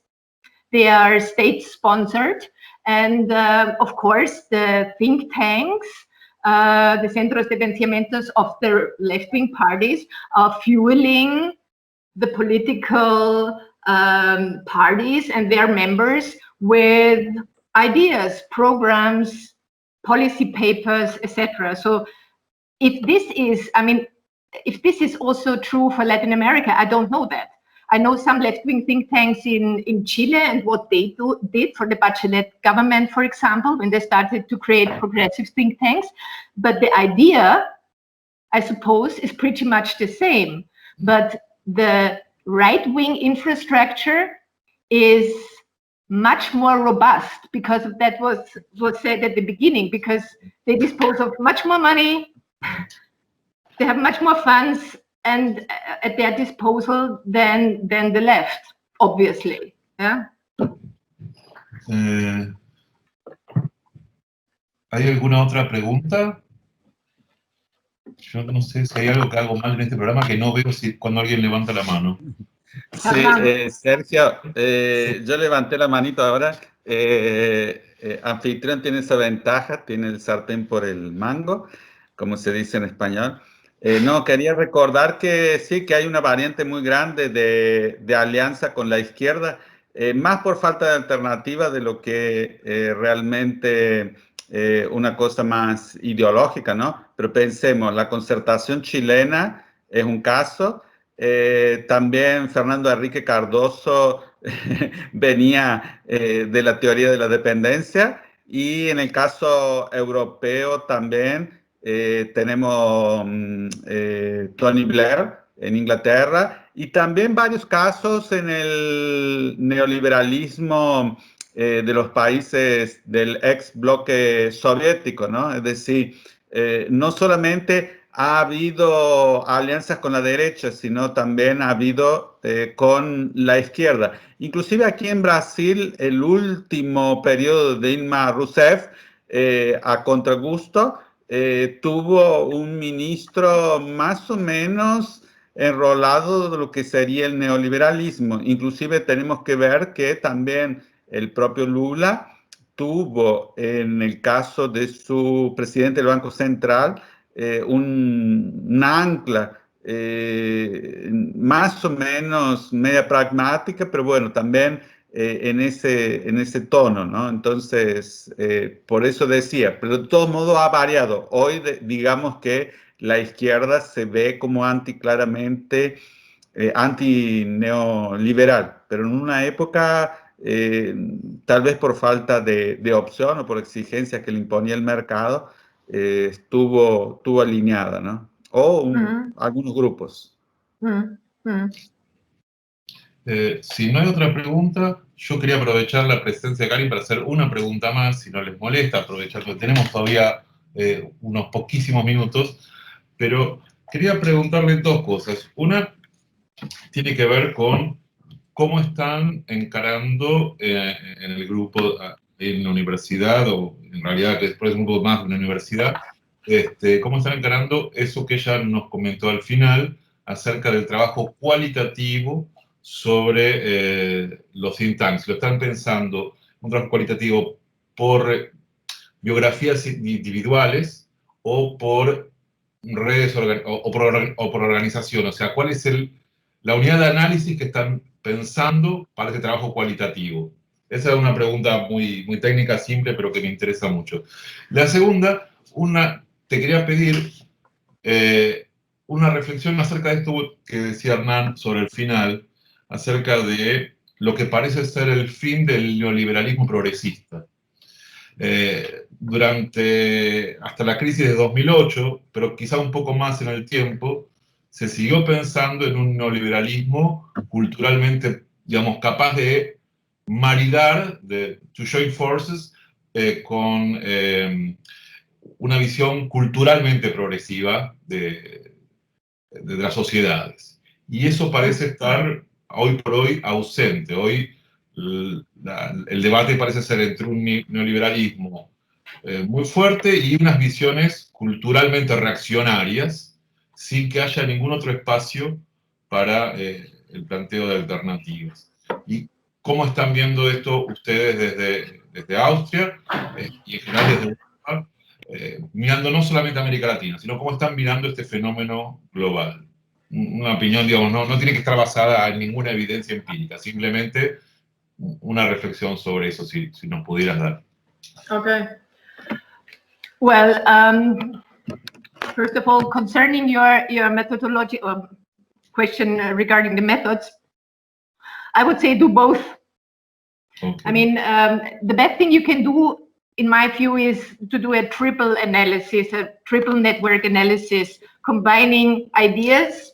They are state-sponsored. And of course, the think tanks, the centros de pensamientos of the left-wing parties are fueling the political parties and their members with ideas, programs, policy papers, etc. So if this is, I mean, if this is also true for Latin America, I don't know that. I know some left-wing think tanks in Chile and what they did for the Bachelet government, for example, when they started to create progressive think tanks. But the idea, I suppose, is pretty much the same. But the right-wing infrastructure is much more robust because of that was said at the beginning, because they dispose of much more money, they have much more funds and at their disposal than the left, obviously. Yeah. ¿Hay alguna otra pregunta? Yo no sé si hay algo que hago mal en este programa que no veo cuando alguien levanta la mano. Sí, Sergio, yo levanté la manito ahora. Anfitrión tiene esa ventaja, tiene el sartén por el mango, como se dice en español. No, quería recordar que sí, que hay una variante muy grande de alianza con la izquierda, más por falta de alternativa de lo que realmente una cosa más ideológica, ¿no? Pero pensemos, la concertación chilena es un caso. También Fernando Enrique Cardoso venía de la teoría de la dependencia, y en el caso europeo también tenemos Tony Blair en Inglaterra, y también varios casos en el neoliberalismo de los países del ex bloque soviético, ¿no? Es decir, no solamente ha habido alianzas con la derecha, sino también ha habido con la izquierda. Inclusive aquí en Brasil, el último periodo de Dilma Rousseff a contragusto, tuvo un ministro más o menos enrolado de lo que sería el neoliberalismo. Inclusive tenemos que ver que también el propio Lula tuvo, en el caso de su presidente del Banco Central, un ancla más o menos media pragmática, pero bueno, también en ese tono, ¿no? Entonces, por eso decía, pero de todo modo ha variado. Hoy digamos que la izquierda se ve como claramente anti-neoliberal, pero en una época, tal vez por falta de opción o por exigencias que le imponía el mercado, estuvo alineada, ¿no? O algunos grupos. Si no hay otra pregunta, yo quería aprovechar la presencia de Karin para hacer una pregunta más, si no les molesta, aprovechar que tenemos todavía unos poquísimos minutos, pero quería preguntarle dos cosas. Una tiene que ver con cómo están encarando en el grupo, en la universidad, o en realidad que después es un poco más de una universidad, cómo están encarando eso que ella nos comentó al final acerca del trabajo cualitativo sobre los think tanks. Lo están pensando, un trabajo cualitativo por biografías individuales o por redes o por organización. O sea, ¿cuál es la unidad de análisis que están pensando para este trabajo cualitativo? Esa es una pregunta muy, muy técnica, simple, pero que me interesa mucho. La segunda, te quería pedir una reflexión acerca de esto que decía Hernán sobre el final, acerca de lo que parece ser el fin del neoliberalismo progresista. Hasta la crisis de 2008, pero quizá un poco más en el tiempo, se siguió pensando en un neoliberalismo culturalmente, digamos, capaz de maridar, to join forces, con una visión culturalmente progresiva de las sociedades. Y eso parece estar hoy por hoy ausente. Hoy el debate parece ser entre un neoliberalismo muy fuerte y unas visiones culturalmente reaccionarias, sin que haya ningún otro espacio para el planteo de alternativas. ¿Y cómo están viendo esto ustedes desde Austria y en general desde Europa, mirando no solamente a América Latina, sino cómo están mirando este fenómeno global? Una opinión, digamos, no tiene que estar basada en ninguna evidencia empírica, simplemente una reflexión sobre eso, si nos pudieras dar. Okay. Well, first of all, concerning your methodology question regarding the methods, I would say do both. Okay. I mean, the best thing you can do, in my view, is to do a triple analysis, a triple network analysis, combining ideas,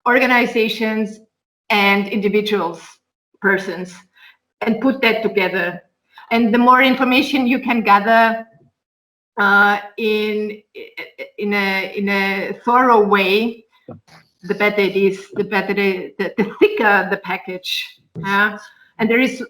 organizations, and individuals, persons, and put that together. And the more information you can gather in a thorough way, the better it is, the thicker the package. And there is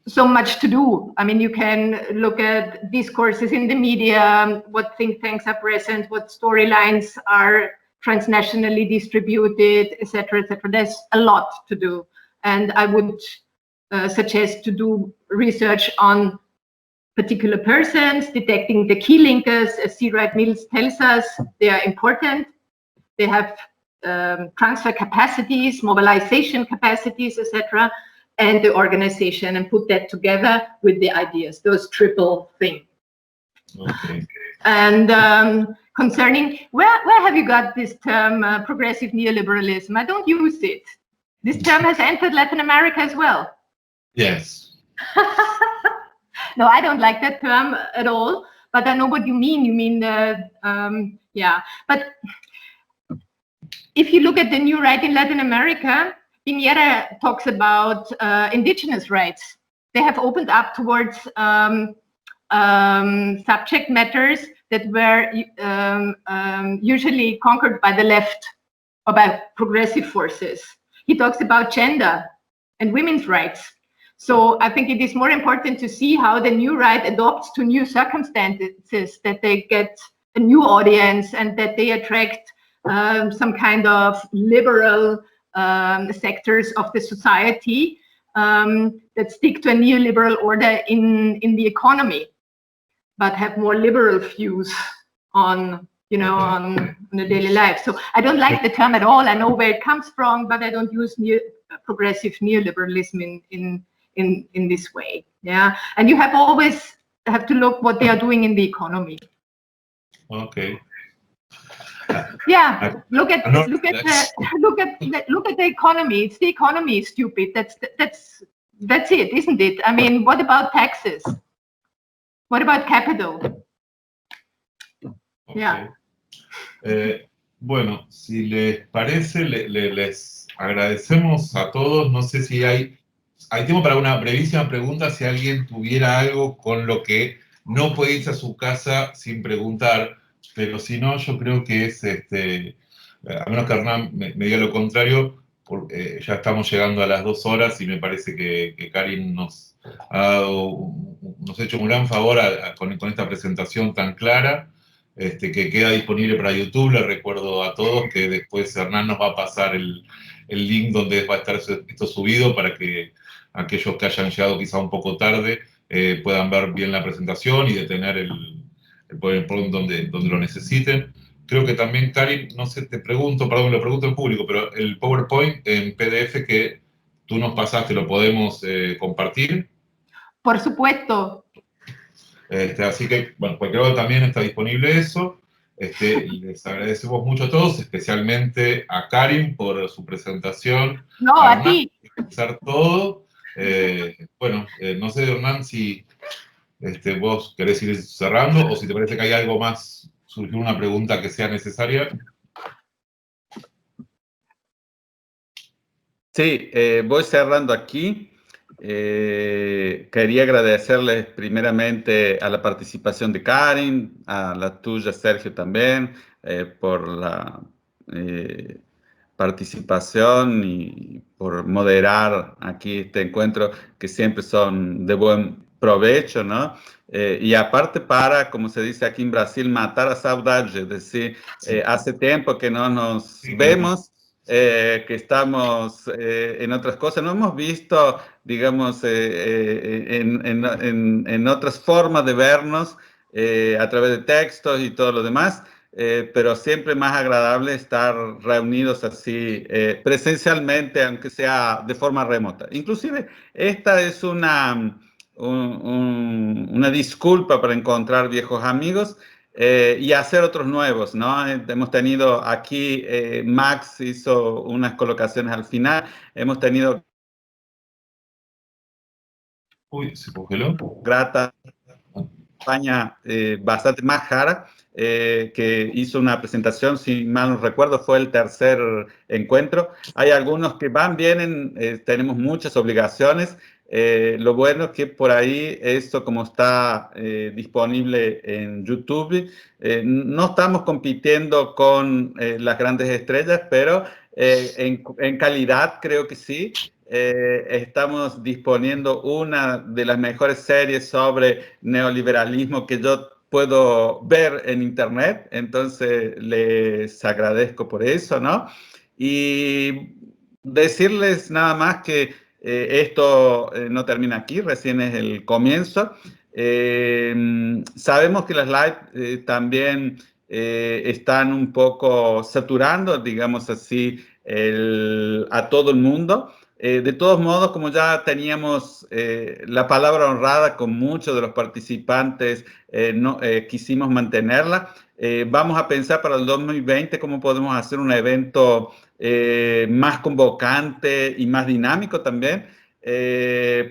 so much to do. I mean, you can look at discourses in the media, what think tanks are present, what storylines are transnationally distributed, etc., etc. There's a lot to do. And I would suggest to do research on particular persons, detecting the key linkers, as C. Wright Mills tells us. They are important. They have transfer capacities, mobilization capacities, etc., and the organization, and put that together with the ideas, those triple things. Okay. And concerning, where have you got this term, progressive neoliberalism? I don't use it. This term has entered Latin America as well. Yes. No, I don't like that term at all, but I know what you mean. You mean, yeah. But if you look at the new right in Latin America, Piñera talks about indigenous rights. They have opened up towards subject matters that were usually conquered by the left or by progressive forces. He talks about gender and women's rights. So I think it is more important to see how the new right adopts to new circumstances, that they get a new audience and that they attract some kind of liberal sectors of the society that stick to a neoliberal order in the economy, but have more liberal views on, you know, on the daily life. So I don't like the term at all. I know where it comes from, but I don't use progressive neoliberalism in this way. Yeah, and you have always have to look what they are doing in the economy. Okay. Yeah, look at the economy. It's the economy is stupid. That's it, isn't it? I mean, what about taxes? What about capital? Okay. Yeah. Bueno, si les parece, les agradecemos a todos. No sé si hay tiempo para una brevísima pregunta, si alguien tuviera algo con lo que no puede irse a su casa sin preguntar, pero si no, yo creo que es, a menos que Hernán me diga lo contrario, porque ya estamos llegando a las 2 horas y me parece que Karin nos ha hecho un gran favor con esta presentación tan clara, que queda disponible para YouTube. Les recuerdo a todos que después Hernán nos va a pasar el link donde va a estar esto subido para que aquellos que hayan llegado quizá un poco tarde puedan ver bien la presentación y detener el PowerPoint donde lo necesiten. Creo que también, Karin, no sé, te pregunto, perdón, lo pregunto en público, pero el PowerPoint en PDF que tú nos pasaste, ¿lo podemos compartir? Por supuesto. Así que, bueno, cualquier hora también está disponible eso. Les agradecemos mucho a todos, especialmente a Karin por su presentación. No, a ti. Por hacer todo. Bueno, no sé, Hernán, si vos querés ir cerrando o si te parece que hay algo más, surgió una pregunta que sea necesaria. Sí, voy cerrando aquí. Quería agradecerles primeramente a la participación de Karin, a la tuya, Sergio, también, por la participación y por moderar aquí este encuentro, que siempre son de buen provecho, ¿no? Y aparte para, como se dice aquí en Brasil, matar a saudade, es decir, hace tiempo que no nos vemos. Que estamos en otras cosas, no hemos visto, digamos, en otras formas de vernos a través de textos y todo lo demás, pero siempre más agradable estar reunidos así presencialmente, aunque sea de forma remota. Inclusive, esta es una disculpa para encontrar viejos amigos. Y hacer otros nuevos, ¿no? Hemos tenido aquí, Max hizo unas colocaciones al final, hemos tenido... Uy, se congeló. Grata, España, bastante más cara, que hizo una presentación, si mal no recuerdo, fue el tercer encuentro. Hay algunos que van, vienen, tenemos muchas obligaciones. Lo bueno es que por ahí esto, como está disponible en YouTube, no estamos compitiendo con las grandes estrellas, pero en calidad creo que sí. Estamos disponiendo una de las mejores series sobre neoliberalismo que yo puedo ver en internet, entonces les agradezco por eso, ¿no? Y decirles nada más que esto no termina aquí, recién es el comienzo. Sabemos que las live también están un poco saturando, digamos así, a todo el mundo. De todos modos, como ya teníamos la palabra honrada con muchos de los participantes, quisimos mantenerla. Vamos a pensar para el 2020 cómo podemos hacer un evento más convocante y más dinámico también,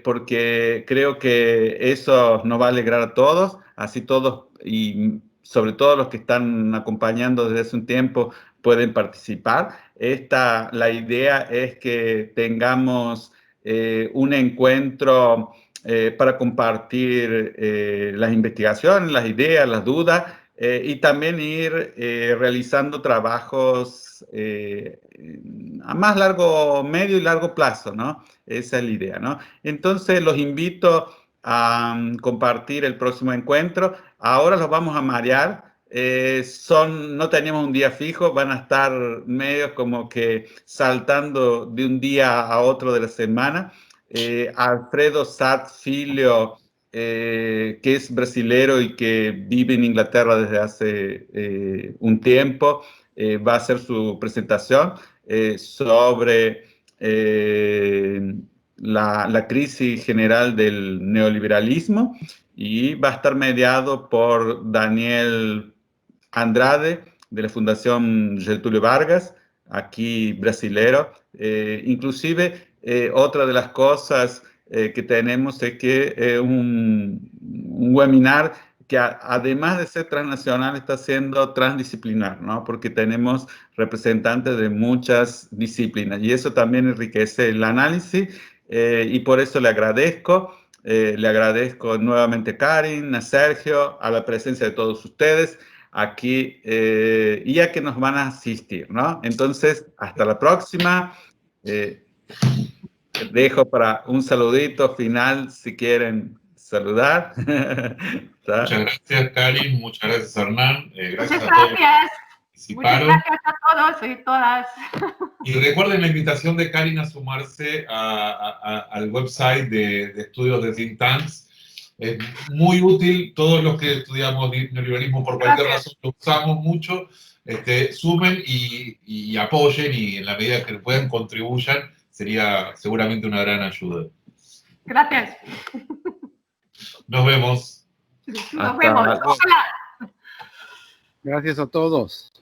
porque creo que eso nos va a alegrar a todos, así todos y sobre todo los que están acompañando desde hace un tiempo pueden participar. La idea es que tengamos un encuentro para compartir las investigaciones, las ideas, las dudas y también ir realizando trabajos a más medio y largo plazo, ¿no? Esa es la idea, ¿no? Entonces los invito a compartir el próximo encuentro. Ahora los vamos a marear. No teníamos un día fijo, van a estar medio como que saltando de un día a otro de la semana. Alfredo Sat Filho, que es brasilero y que vive en Inglaterra desde hace un tiempo, va a hacer su presentación sobre la crisis general del neoliberalismo, y va a estar mediado por Daniel Andrade, de la Fundación Getúlio Vargas, aquí brasilero. Inclusive, otra de las cosas que tenemos es que un webinar que además de ser transnacional está siendo transdisciplinar, ¿no? Porque tenemos representantes de muchas disciplinas y eso también enriquece el análisis, y por eso le agradezco nuevamente a Karin, a Sergio, a la presencia de todos ustedes aquí, y a que nos van a asistir, ¿no? Entonces, hasta la próxima. Dejo para un saludito final, si quieren saludar. Muchas gracias, Karin. Muchas gracias, Hernán. Gracias Muchas a todos los que gracias. Muchas participaron. gracias a todos y todas. Y recuerden la invitación de Karin a sumarse al website de estudios de think tanks. Es muy útil, todos los que estudiamos neoliberalismo por cualquier razón lo usamos mucho. Sumen y apoyen, y en la medida que puedan contribuyan, sería seguramente una gran ayuda. Gracias. Nos vemos. Nos vemos. Ojalá. Gracias a todos.